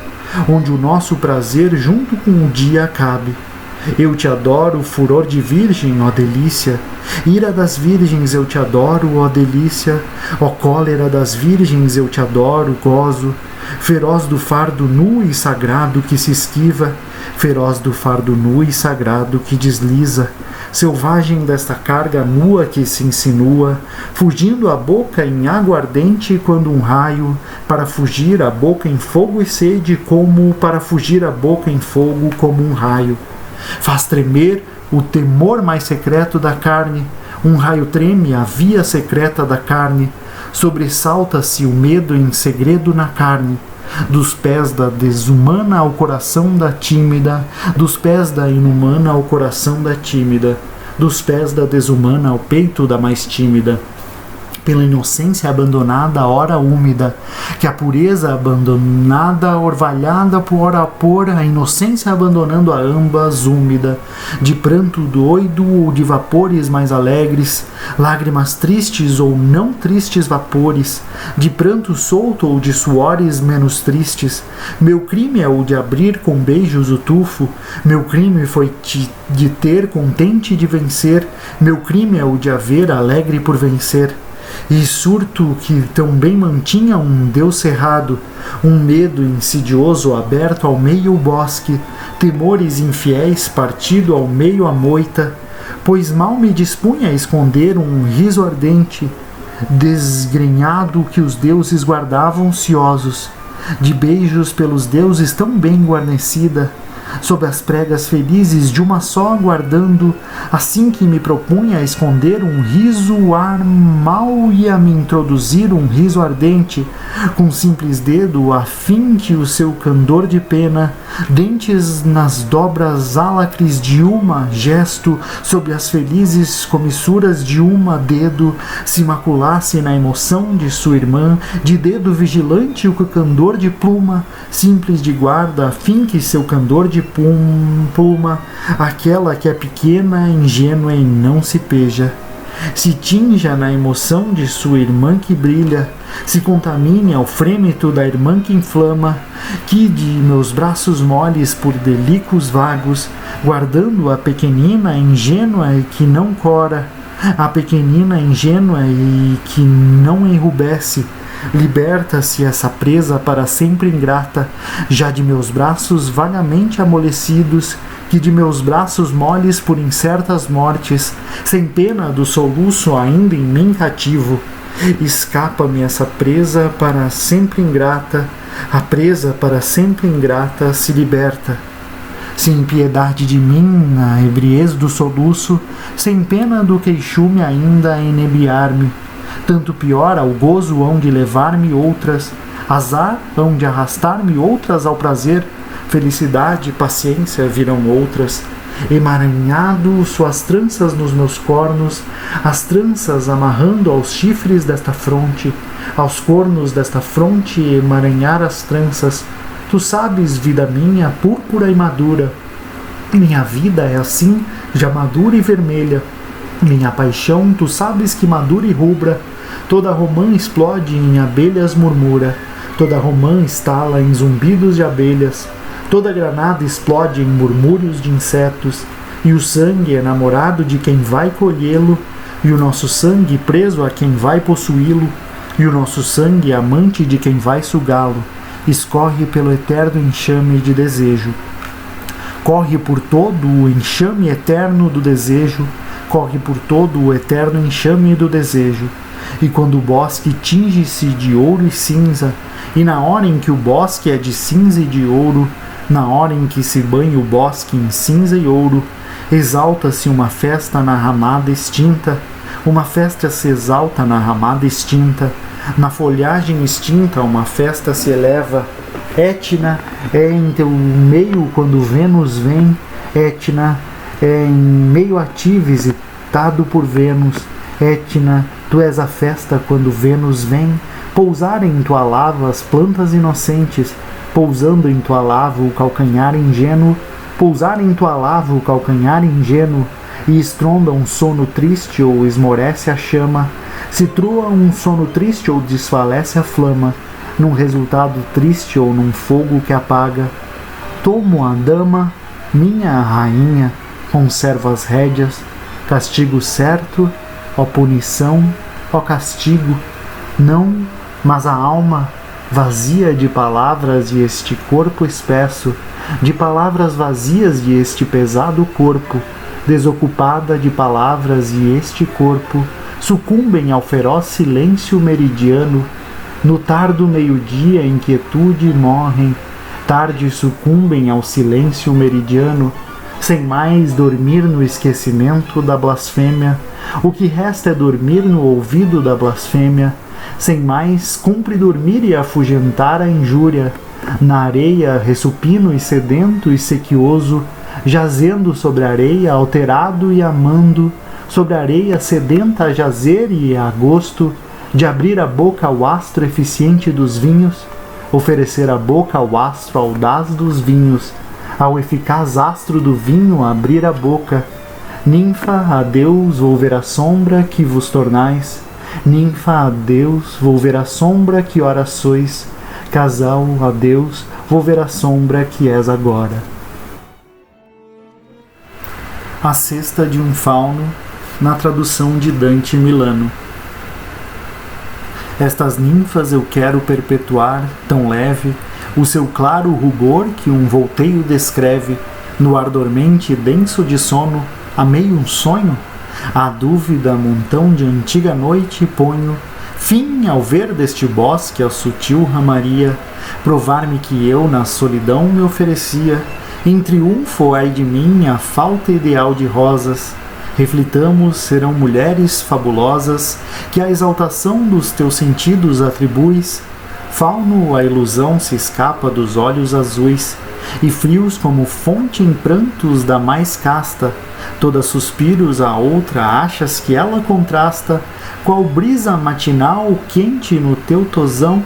onde o nosso prazer junto com o dia acabe. Eu te adoro, furor de virgem, ó delícia, ira das virgens eu te adoro, ó delícia, ó cólera das virgens eu te adoro, gozo, feroz do fardo nu e sagrado que se esquiva, feroz do fardo nu e sagrado que desliza, selvagem desta carga nua que se insinua, fugindo a boca em água ardente quando um raio, para fugir a boca em fogo e sede como para fugir a boca em fogo como um raio. Faz tremer o temor mais secreto da carne, um raio treme a via secreta da carne, sobressalta-se o medo em segredo na carne, dos pés da desumana ao coração da tímida, dos pés da inumana ao coração da tímida, dos pés da desumana ao peito da mais tímida. Pela inocência abandonada, ora úmida, que a pureza abandonada, orvalhada por ora por, a inocência abandonando a ambas úmida, de pranto doido ou de vapores mais alegres, lágrimas tristes ou não tristes vapores, de pranto solto ou de suores menos tristes. Meu crime é o de abrir com beijos o tufo, meu crime foi de ter contente de vencer, meu crime é o de haver alegre por vencer. E surto que tão bem mantinha um Deus cerrado, um medo insidioso aberto ao meio o bosque, temores infiéis partido ao meio a moita, pois mal me dispunha a esconder um riso ardente, desgrenhado que os deuses guardavam ciosos, de beijos pelos deuses tão bem guarnecida, sob as pregas felizes de uma só aguardando, assim que me propunha a esconder um riso, ar mal ia me introduzir um riso ardente, com simples dedo, a fim que o seu candor de pena, dentes nas dobras álacres de uma, gesto, sob as felizes comissuras de uma, dedo, se maculasse na emoção de sua irmã, de dedo vigilante o candor de pluma, simples de guarda, a fim que seu candor de pluma, aquela que é pequena, ingênua e não se peja, se tinja na emoção de sua irmã que brilha, se contamine ao frêmito da irmã que inflama, que de meus braços moles por delíquios vagos, guardando a pequenina ingênua e que não cora, a pequenina ingênua e que não enrubesce, liberta-se essa presa para sempre ingrata, já de meus braços vagamente amolecidos, que de meus braços moles por incertas mortes, sem pena do soluço ainda em mim cativo, escapa-me essa presa para sempre ingrata, a presa para sempre ingrata se liberta. Sem piedade de mim, na ebriez do soluço, sem pena do queixume ainda a enebriar-me, tanto pior ao gozo hão de levar-me outras, azar hão de arrastar-me outras ao prazer, felicidade e paciência virão outras, emaranhado suas tranças nos meus cornos, as tranças amarrando aos chifres desta fronte, aos cornos desta fronte emaranhar as tranças, tu sabes, vida minha, púrpura e madura, minha vida é assim, já madura e vermelha, minha paixão, tu sabes que madura e rubra, toda romã explode em abelhas murmura, toda romã estala em zumbidos de abelhas, toda granada explode em murmúrios de insetos, e o sangue é namorado de quem vai colhê-lo, e o nosso sangue preso a quem vai possuí-lo, e o nosso sangue amante de quem vai sugá-lo, escorre pelo eterno enxame de desejo. Corre por todo o enxame eterno do desejo, corre por todo o eterno enxame do desejo. E quando o bosque tinge-se de ouro e cinza, e na hora em que o bosque é de cinza e de ouro, na hora em que se banha o bosque em cinza e ouro, exalta-se uma festa na ramada extinta, uma festa se exalta na ramada extinta, na folhagem extinta uma festa se eleva. Etna é em teu meio quando Vênus vem, Etna é em meio a ti visitado por Vênus, Etna, tu és a festa quando Vênus vem, pousar em tua lava as plantas inocentes, pousando em tua lava o calcanhar ingênuo, pousar em tua lava o calcanhar ingênuo, e estronda um sono triste ou esmorece a chama, se trua um sono triste ou desfalece a flama, num resultado triste ou num fogo que apaga. Tomo a dama, minha rainha, conservo as rédeas, castigo certo, ó punição, ó castigo, não, mas a alma, vazia de palavras e este corpo espesso, de palavras vazias e este pesado corpo, desocupada de palavras e este corpo, sucumbem ao feroz silêncio meridiano, no tardo meio-dia em quietude morrem, tarde sucumbem ao silêncio meridiano, sem mais dormir no esquecimento da blasfêmia, o que resta é dormir no ouvido da blasfêmia, sem mais cumpre dormir e afugentar a injúria, na areia ressupino e sedento e sequioso, jazendo sobre a areia alterado e amando, sobre a areia sedenta a jazer e a gosto, de abrir a boca ao astro eficiente dos vinhos, oferecer a boca ao astro audaz dos vinhos, ao eficaz astro do vinho abrir a boca. Ninfa, adeus, vou ver a sombra que vos tornais, ninfa, adeus, vou ver a sombra que ora sois, casal, adeus, vou ver a sombra que és agora. A Cesta de um Fauno, na tradução de Dante Milano. Estas ninfas eu quero perpetuar, tão leve, o seu claro rubor que um volteio descreve, no ar dormente e denso de sono, a meio um sonho, à dúvida montão de antiga noite ponho, fim ao ver deste bosque a sutil ramaria, provar-me que eu na solidão me oferecia, Em triunfo, ai de mim, a falta ideal de rosas. Reflitamos, serão mulheres fabulosas, que a exaltação dos teus sentidos atribuis. Fauno, a ilusão se escapa dos olhos azuis, e frios como fonte em prantos da mais casta, toda suspiros a outra achas que ela contrasta, qual brisa matinal quente no teu tosão,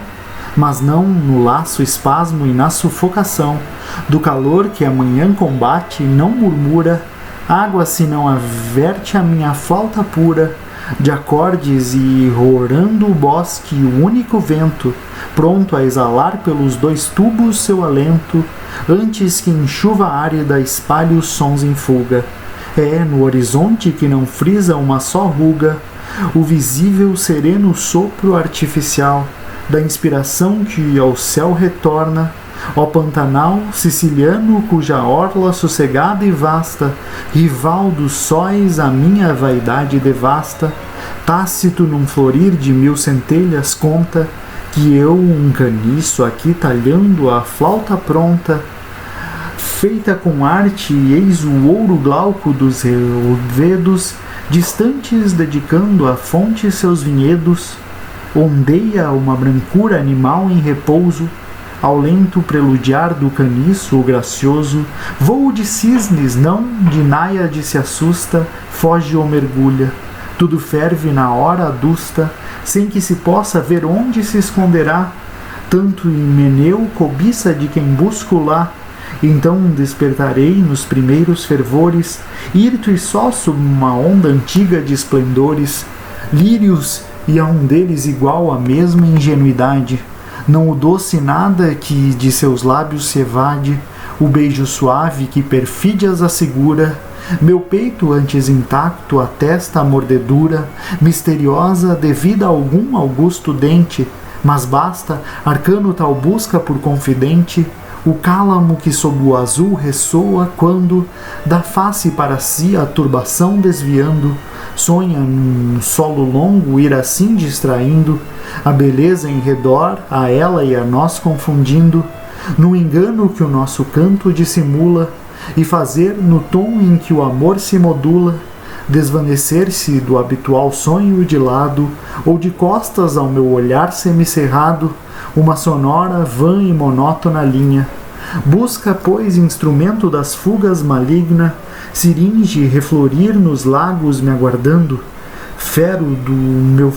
mas não no laço espasmo e na sufocação, do calor que a manhã combate não murmura, água se não averte a minha flauta pura, de acordes e rorando o bosque o único vento, pronto a exalar pelos dois tubos seu alento, antes que em chuva árida espalhe os sons em fuga. É no horizonte que não frisa uma só ruga, o visível sereno sopro artificial, da inspiração que ao céu retorna, ó Pantanal siciliano cuja orla sossegada e vasta, rival dos sóis a minha vaidade devasta, tácito num florir de 1000 centelhas conta, que eu um caniço aqui talhando a flauta pronta, feita com arte, eis o ouro glauco dos revedos, distantes dedicando à fonte seus vinhedos, ondeia uma brancura animal em repouso, ao lento preludiar do caniço o gracioso, voo de cisnes, não de náiade se assusta, foge ou mergulha, tudo ferve na hora adusta, sem que se possa ver onde se esconderá, tanto Himeneu cobiça de quem busco lá, então despertarei nos primeiros fervores, hirto e só sob uma onda antiga de esplendores, lírios e a um deles igual a mesma ingenuidade, não o doce nada que de seus lábios se evade, o beijo suave que perfídias assegura, meu peito antes intacto, a testa a mordedura, misteriosa devida a algum augusto dente, mas basta, arcano tal busca por confidente, o cálamo que sob o azul ressoa quando, da face para si a turbação desviando, sonha num solo longo ir assim distraindo, a beleza em redor, a ela e a nós confundindo, no engano que o nosso canto dissimula, e fazer, no tom em que o amor se modula, desvanecer-se do habitual sonho de lado, ou de costas ao meu olhar semicerrado, uma sonora, vã e monótona linha. Busca, pois, instrumento das fugas maligna, siringe reflorir nos lagos me aguardando. Fero do meu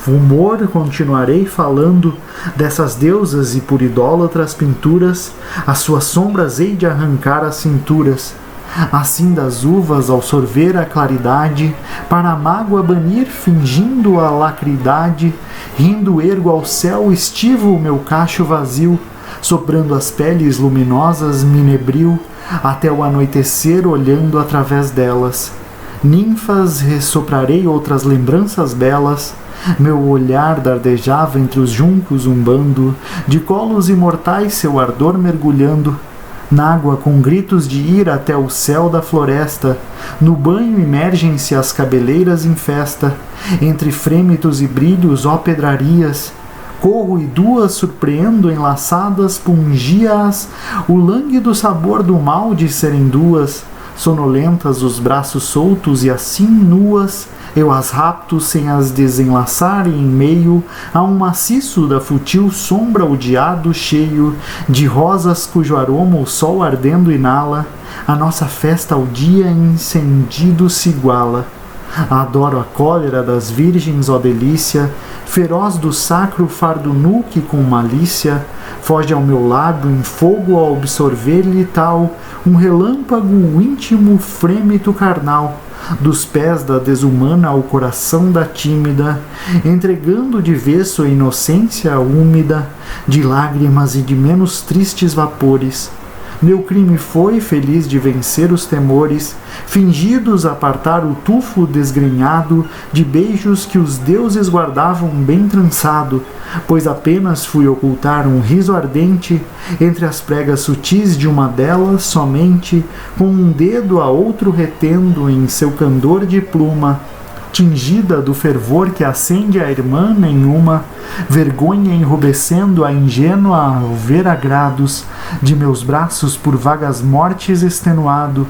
rumor continuarei falando dessas deusas e por idólatras pinturas, as suas sombras hei de arrancar as cinturas. Assim das uvas ao sorver a claridade, para a mágoa banir fingindo a lacridade, rindo ergo ao céu estivo o meu cacho vazio, soprando as peles luminosas me nebril, até o anoitecer olhando através delas. Ninfas ressoprarei outras lembranças belas, meu olhar dardejava entre os juncos um bando, de colos imortais seu ardor mergulhando, nágua com gritos de ira até o céu da floresta, no banho imergem-se as cabeleiras em festa, entre frêmitos e brilhos, ó pedrarias, corro e duas surpreendo enlaçadas, pungia-as o lânguido sabor do mal de serem duas, sonolentas os braços soltos e assim nuas, eu as rapto sem as desenlaçar e em meio a um maciço da fútil sombra odiado cheio de rosas cujo aroma o sol ardendo inala, a nossa festa ao dia incendido se iguala. Adoro a cólera das virgens, ó delícia, feroz do sacro fardo nu que com malícia foge ao meu lábio em fogo ao absorver-lhe tal um relâmpago íntimo frêmito carnal, dos pés da desumana ao coração da tímida, entregando de vez sua inocência úmida, de lágrimas e de menos tristes vapores. Meu crime foi, feliz de vencer os temores, fingidos apartar o tufo desgrenhado de beijos que os deuses guardavam bem trançado, pois apenas fui ocultar um riso ardente entre as pregas sutis de uma delas somente, com um dedo a outro retendo em seu candor de pluma, tingida do fervor que acende a irmã nenhuma, vergonha enrubescendo a ingênua ao ver agrados de meus braços por vagas mortes extenuado.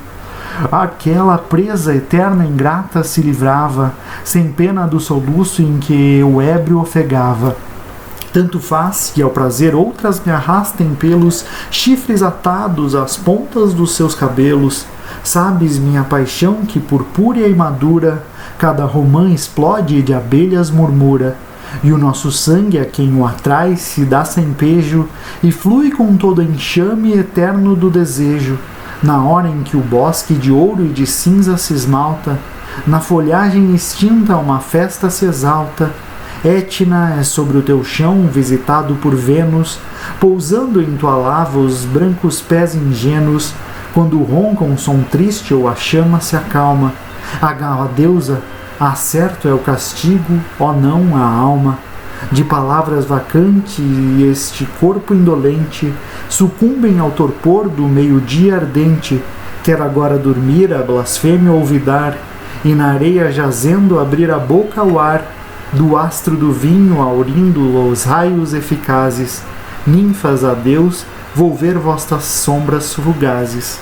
Aquela presa eterna ingrata se livrava, sem pena do soluço em que o ébrio ofegava. Tanto faz que ao prazer outras me arrastem pelos chifres atados às pontas dos seus cabelos. Sabes, minha paixão, que purpúrea e madura cada romã explode e de abelhas murmura, e o nosso sangue a quem o atrai se dá sem pejo e flui com todo enxame eterno do desejo. Na hora em que o bosque de ouro e de cinza se esmalta, na folhagem extinta uma festa se exalta. Etna é sobre o teu chão visitado por Vênus, pousando em tua lava os brancos pés ingênuos, quando ronca um som triste ou a chama se acalma. A deusa, certo é o castigo, ó não a alma. De palavras vacante e este corpo indolente sucumbem ao torpor do meio-dia ardente. Quer agora dormir a blasfêmia olvidar, e na areia jazendo abrir a boca ao ar, do astro do vinho aurindo os raios eficazes. Ninfas, a Deus, volver vossas sombras fugazes.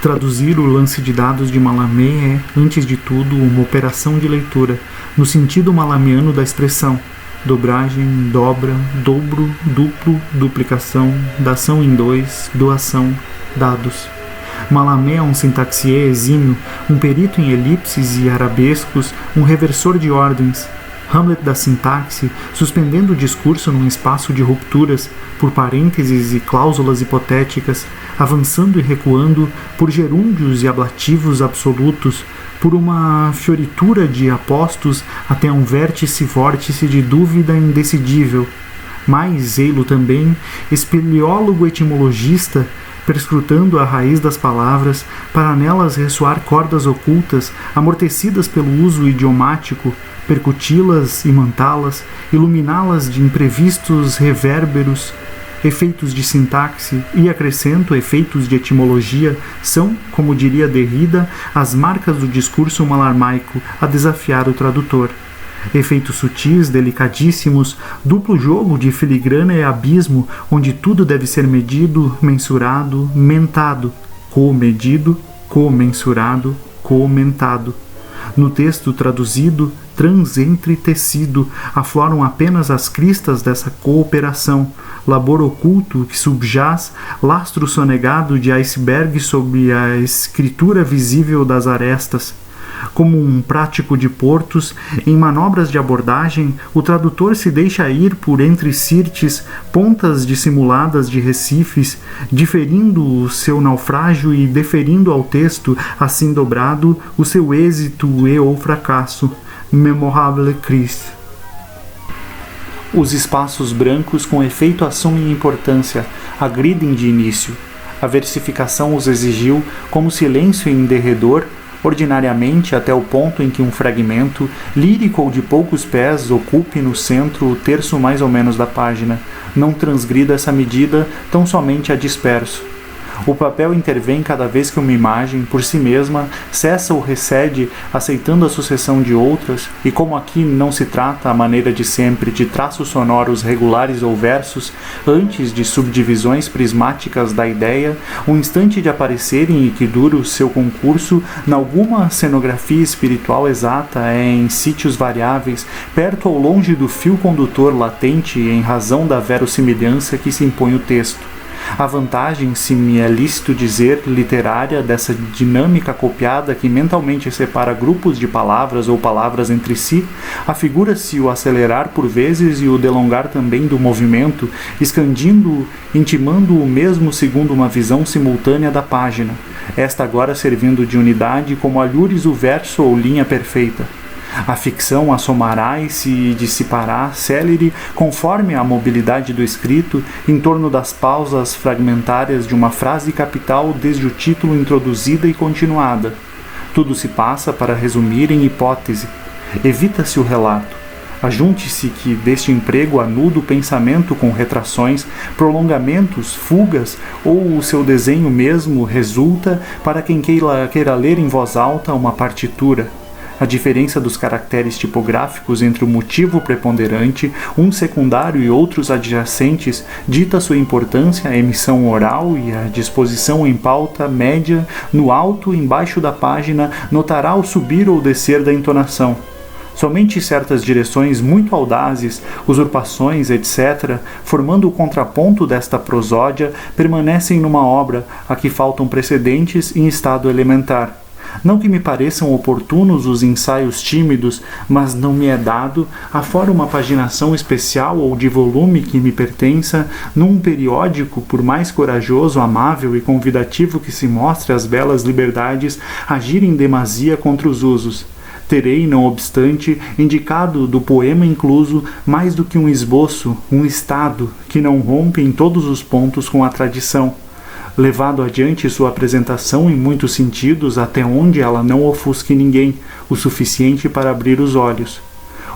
Traduzir o lance de dados de Mallarmé é, antes de tudo, uma operação de leitura, no sentido mallarmiano da expressão: dobragem, dobra, dobro, duplo, duplicação, dação em dois, doação, dados. Mallarmé é um sintaxier exímio, um perito em elipses e arabescos, um reversor de ordens. Hamlet da sintaxe, suspendendo o discurso num espaço de rupturas, por parênteses e cláusulas hipotéticas, avançando e recuando, por gerúndios e ablativos absolutos, por uma fioritura de apostos até um vórtice de dúvida indecidível. Mais ei-lo também, espeleólogo etimologista, perscrutando a raiz das palavras, para nelas ressoar cordas ocultas, amortecidas pelo uso idiomático, percuti-las, imantá-las, iluminá-las de imprevistos revérberos. Efeitos de sintaxe e, acrescento, efeitos de etimologia são, como diria Derrida, as marcas do discurso mallarmaico a desafiar o tradutor. Efeitos sutis, delicadíssimos, duplo jogo de filigrana e abismo, onde tudo deve ser medido, mensurado, mentado, comedido, comensurado, comentado. No texto traduzido, transentretecido, afloram apenas as cristas dessa cooperação, labor oculto que subjaz, lastro sonegado de iceberg sobre a escritura visível das arestas. Como um prático de portos, em manobras de abordagem, o tradutor se deixa ir por entre sirtes, pontas dissimuladas de recifes, diferindo o seu naufrágio e deferindo ao texto, assim dobrado, o seu êxito e ou fracasso. Memorable Christ. Os espaços brancos com efeito assumem importância, agridem de início. A versificação os exigiu como silêncio em derredor, ordinariamente até o ponto em que um fragmento, lírico ou de poucos pés, ocupe no centro o terço mais ou menos da página. Não transgrida essa medida, tão somente a disperso. O papel intervém cada vez que uma imagem, por si mesma, cessa ou recede, aceitando a sucessão de outras, e como aqui não se trata, à maneira de sempre, de traços sonoros regulares ou versos, antes de subdivisões prismáticas da ideia, um instante de aparecerem e que dura o seu concurso, nalguma cenografia espiritual exata é em sítios variáveis, perto ou longe do fio condutor latente em razão da verossimilhança que se impõe o texto. A vantagem, se me é lícito dizer, literária, dessa dinâmica copiada que mentalmente separa grupos de palavras ou palavras entre si, afigura-se o acelerar por vezes e o delongar também do movimento, escandindo-o, intimando o mesmo segundo uma visão simultânea da página, esta agora servindo de unidade como alhures o verso ou linha perfeita. A ficção assomará e se dissipará célere conforme a mobilidade do escrito em torno das pausas fragmentárias de uma frase capital desde o título introduzida e continuada. Tudo se passa para resumir em hipótese. Evita-se o relato. Ajunte-se que deste emprego anudo o pensamento com retrações, prolongamentos, fugas, ou o seu desenho mesmo resulta, para quem queira ler em voz alta, uma partitura. A diferença dos caracteres tipográficos entre o motivo preponderante, um secundário e outros adjacentes, dita sua importância a emissão oral e a disposição em pauta média, no alto e embaixo da página, notará o subir ou descer da entonação. Somente certas direções muito audazes, usurpações, etc., formando o contraponto desta prosódia, permanecem numa obra a que faltam precedentes em estado elementar. Não que me pareçam oportunos os ensaios tímidos, mas não me é dado, afora uma paginação especial ou de volume que me pertença, num periódico, por mais corajoso, amável e convidativo que se mostre às belas liberdades, agir em demasia contra os usos. Terei, não obstante, indicado do poema incluso mais do que um esboço, um estado, que não rompe em todos os pontos com a tradição. Levado adiante sua apresentação em muitos sentidos até onde ela não ofusque ninguém, o suficiente para abrir os olhos.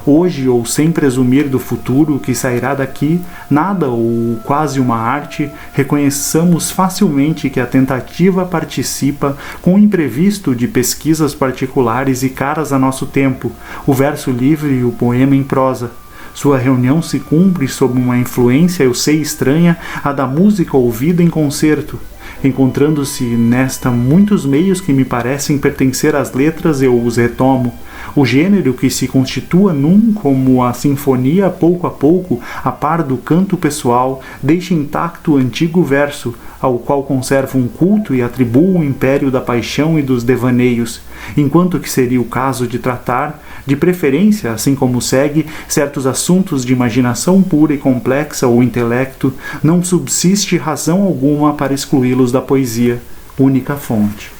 Hoje, ou sem presumir do futuro que sairá daqui, nada ou quase uma arte, reconheçamos facilmente que a tentativa participa com o imprevisto de pesquisas particulares e caras a nosso tempo, o verso livre e o poema em prosa. Sua reunião se cumpre sob uma influência, eu sei, estranha à da música ouvida em concerto. Encontrando-se nesta muitos meios que me parecem pertencer às letras, eu os retomo. O gênero que se constitua num, como a sinfonia, pouco a pouco, a par do canto pessoal, deixa intacto o antigo verso, ao qual conserva um culto e atribua o império da paixão e dos devaneios, enquanto que seria o caso de tratar, de preferência, assim como segue, certos assuntos de imaginação pura e complexa ou intelecto, não subsiste razão alguma para excluí-los da poesia, única fonte.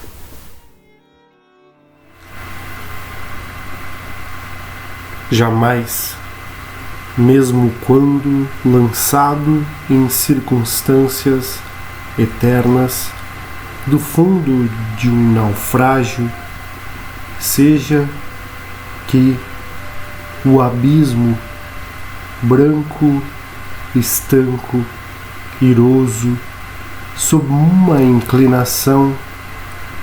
Jamais, mesmo quando lançado em circunstâncias eternas, do fundo de um naufrágio, seja que o abismo branco, estanco, iroso, sob uma inclinação,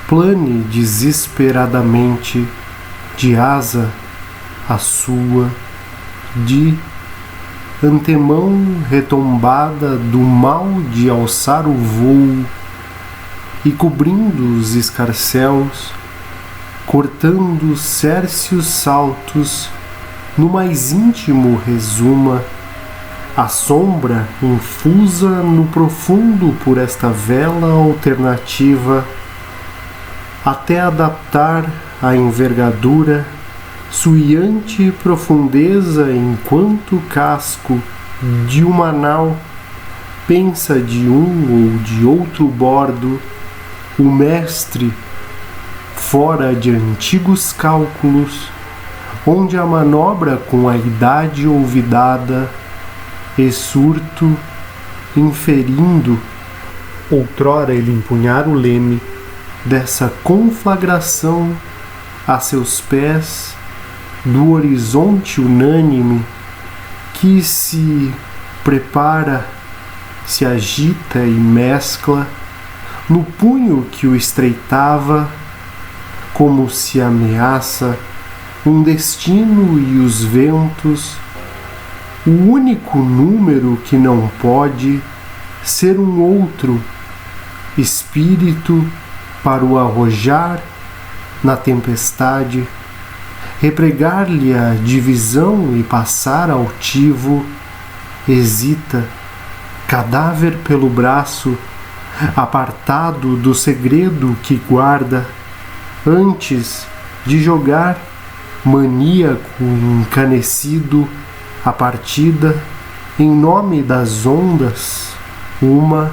plane desesperadamente de asa a sua, de antemão retombada do mal de alçar o vôo, e cobrindo os escarcéus, cortando cércios saltos, no mais íntimo resuma, a sombra infusa no profundo por esta vela alternativa, até adaptar a envergadura suiante profundeza enquanto casco de uma nau pensa de um ou de outro bordo, o mestre, fora de antigos cálculos, onde a manobra com a idade olvidada, e surto, inferindo, outrora ele empunhar o leme, dessa conflagração a seus pés, do horizonte unânime que se prepara, se agita e mescla no punho que o estreitava, como se ameaça um destino e os ventos, o único número que não pode ser um outro espírito para o arrojar na tempestade, repregar-lhe a divisão e passar altivo, hesita, cadáver pelo braço, apartado do segredo que guarda, antes de jogar, maníaco encanecido, a partida, em nome das ondas, uma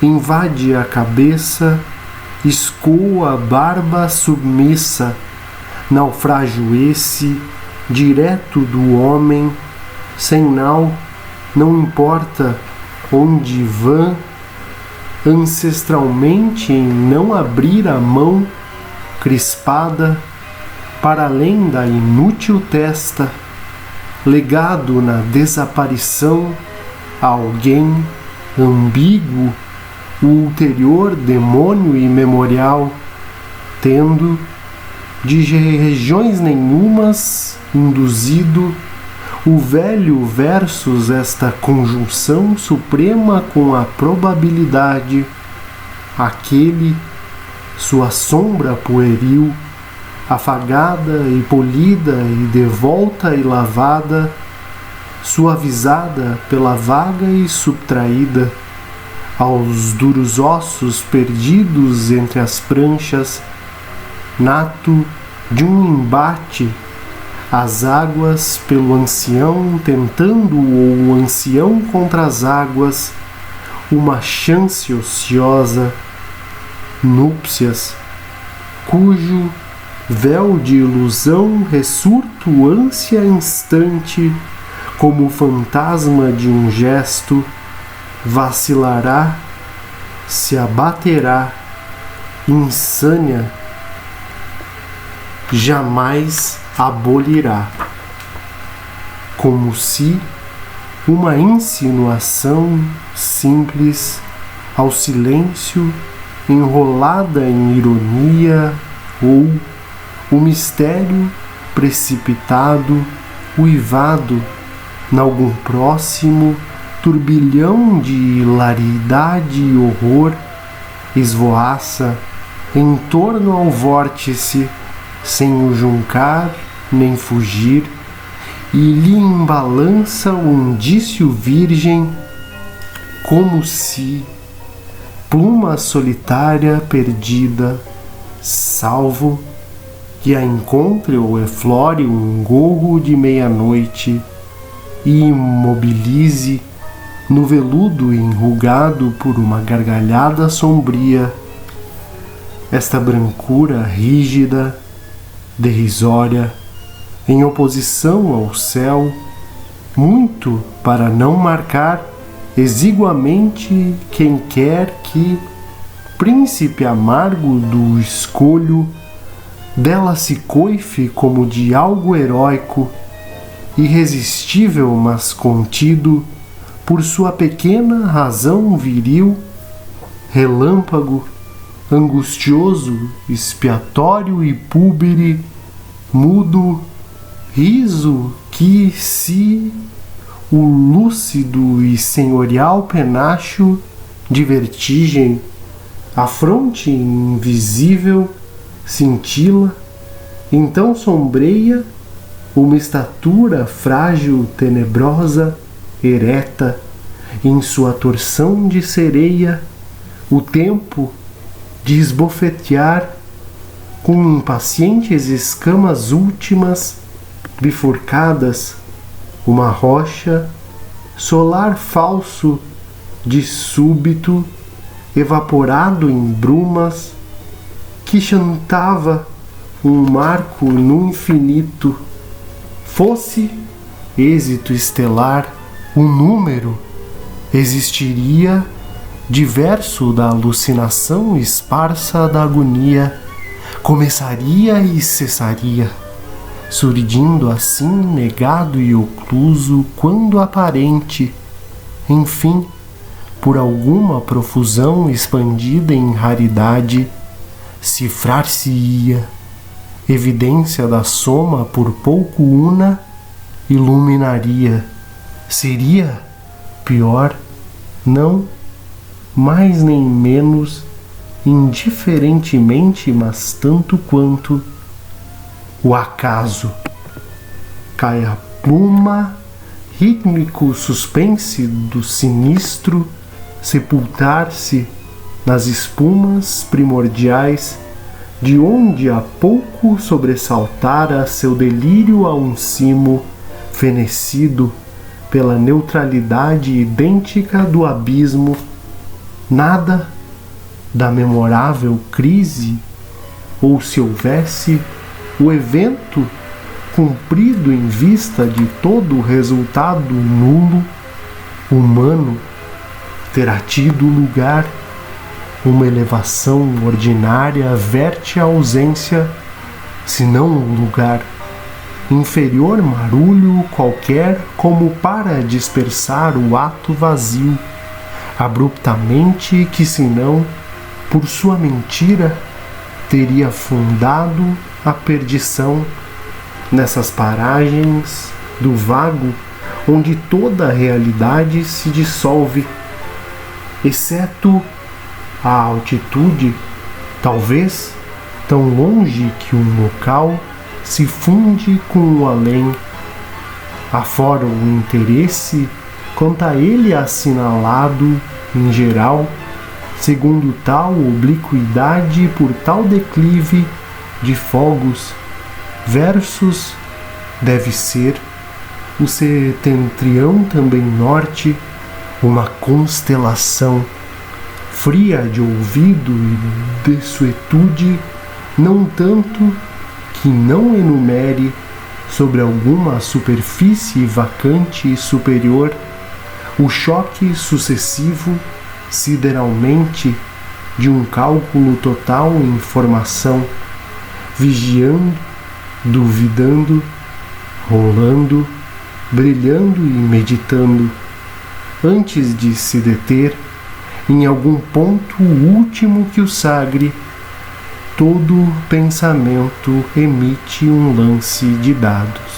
invade a cabeça, escoa a barba submissa, naufrágio esse, direto do homem, sem nau, não importa onde vã, ancestralmente em não abrir a mão, crispada, para além da inútil testa, legado na desaparição a alguém ambíguo, o ulterior demônio imemorial, tendo de regiões nenhumas induzido o velho versus esta conjunção suprema com a probabilidade, aquele, sua sombra pueril, afagada e polida e devolta e lavada, suavizada pela vaga e subtraída, aos duros ossos perdidos entre as pranchas, nato de um embate, as águas pelo ancião tentando ou o ancião contra as águas, uma chance ociosa, núpcias, cujo véu de ilusão ressurto ânsia instante, como o fantasma de um gesto, vacilará, se abaterá, insânia, jamais abolirá, como se uma insinuação simples ao silêncio enrolada em ironia ou o mistério precipitado, uivado nalgum próximo turbilhão de hilaridade e horror, esvoaça em torno ao vórtice, sem o juncar nem fugir, e lhe embalança o indício virgem, como se pluma solitária perdida, salvo que a encontre ou eflore um gorro de meia-noite e imobilize no veludo enrugado por uma gargalhada sombria esta brancura rígida, derrisória, em oposição ao céu, muito para não marcar exiguamente quem quer que, príncipe amargo do escolho, dela se coife como de algo heróico, irresistível mas contido por sua pequena razão viril, relâmpago, angustioso, expiatório e púbere, mudo, riso que se o lúcido e senhorial penacho de vertigem, a fronte invisível cintila, então sombreia uma estatura frágil, tenebrosa, ereta, em sua torção de sereia, o tempo de esbofetear com impacientes escamas últimas, bifurcadas, uma rocha, solar falso, de súbito, evaporado em brumas, que chantava um marco no infinito, fosse êxito estelar, o número existiria diverso da alucinação esparsa da agonia, começaria e cessaria, surgindo assim negado e ocluso quando aparente, enfim, por alguma profusão expandida em raridade, cifrar-se-ia, evidência da soma por pouco una, iluminaria, seria pior, não mais nem menos, indiferentemente, mas tanto quanto o acaso. Cai a pluma, rítmico suspense do sinistro, sepultar-se nas espumas primordiais, de onde há pouco sobressaltara seu delírio a um cimo fenecido pela neutralidade idêntica do abismo, nada da memorável crise, ou se houvesse o evento cumprido em vista de todo o resultado nulo, humano, terá tido lugar. Uma elevação ordinária verte a ausência, se não o lugar, inferior marulho qualquer como para dispersar o ato vazio, abruptamente que senão, por sua mentira, teria fundado a perdição nessas paragens do vago onde toda a realidade se dissolve, exceto a altitude, talvez tão longe que um local se funde com o além, afora o interesse quanto a ele assinalado em geral, segundo tal obliquidade por tal declive de fogos, versus deve ser o setentrião também norte, uma constelação fria de ouvido e desuetude, não tanto que não enumere sobre alguma superfície vacante e superior o choque sucessivo sideralmente de um cálculo total em formação, vigiando, duvidando, rolando, brilhando e meditando, antes de se deter em algum ponto último que o sagre, todo pensamento emite um lance de dados.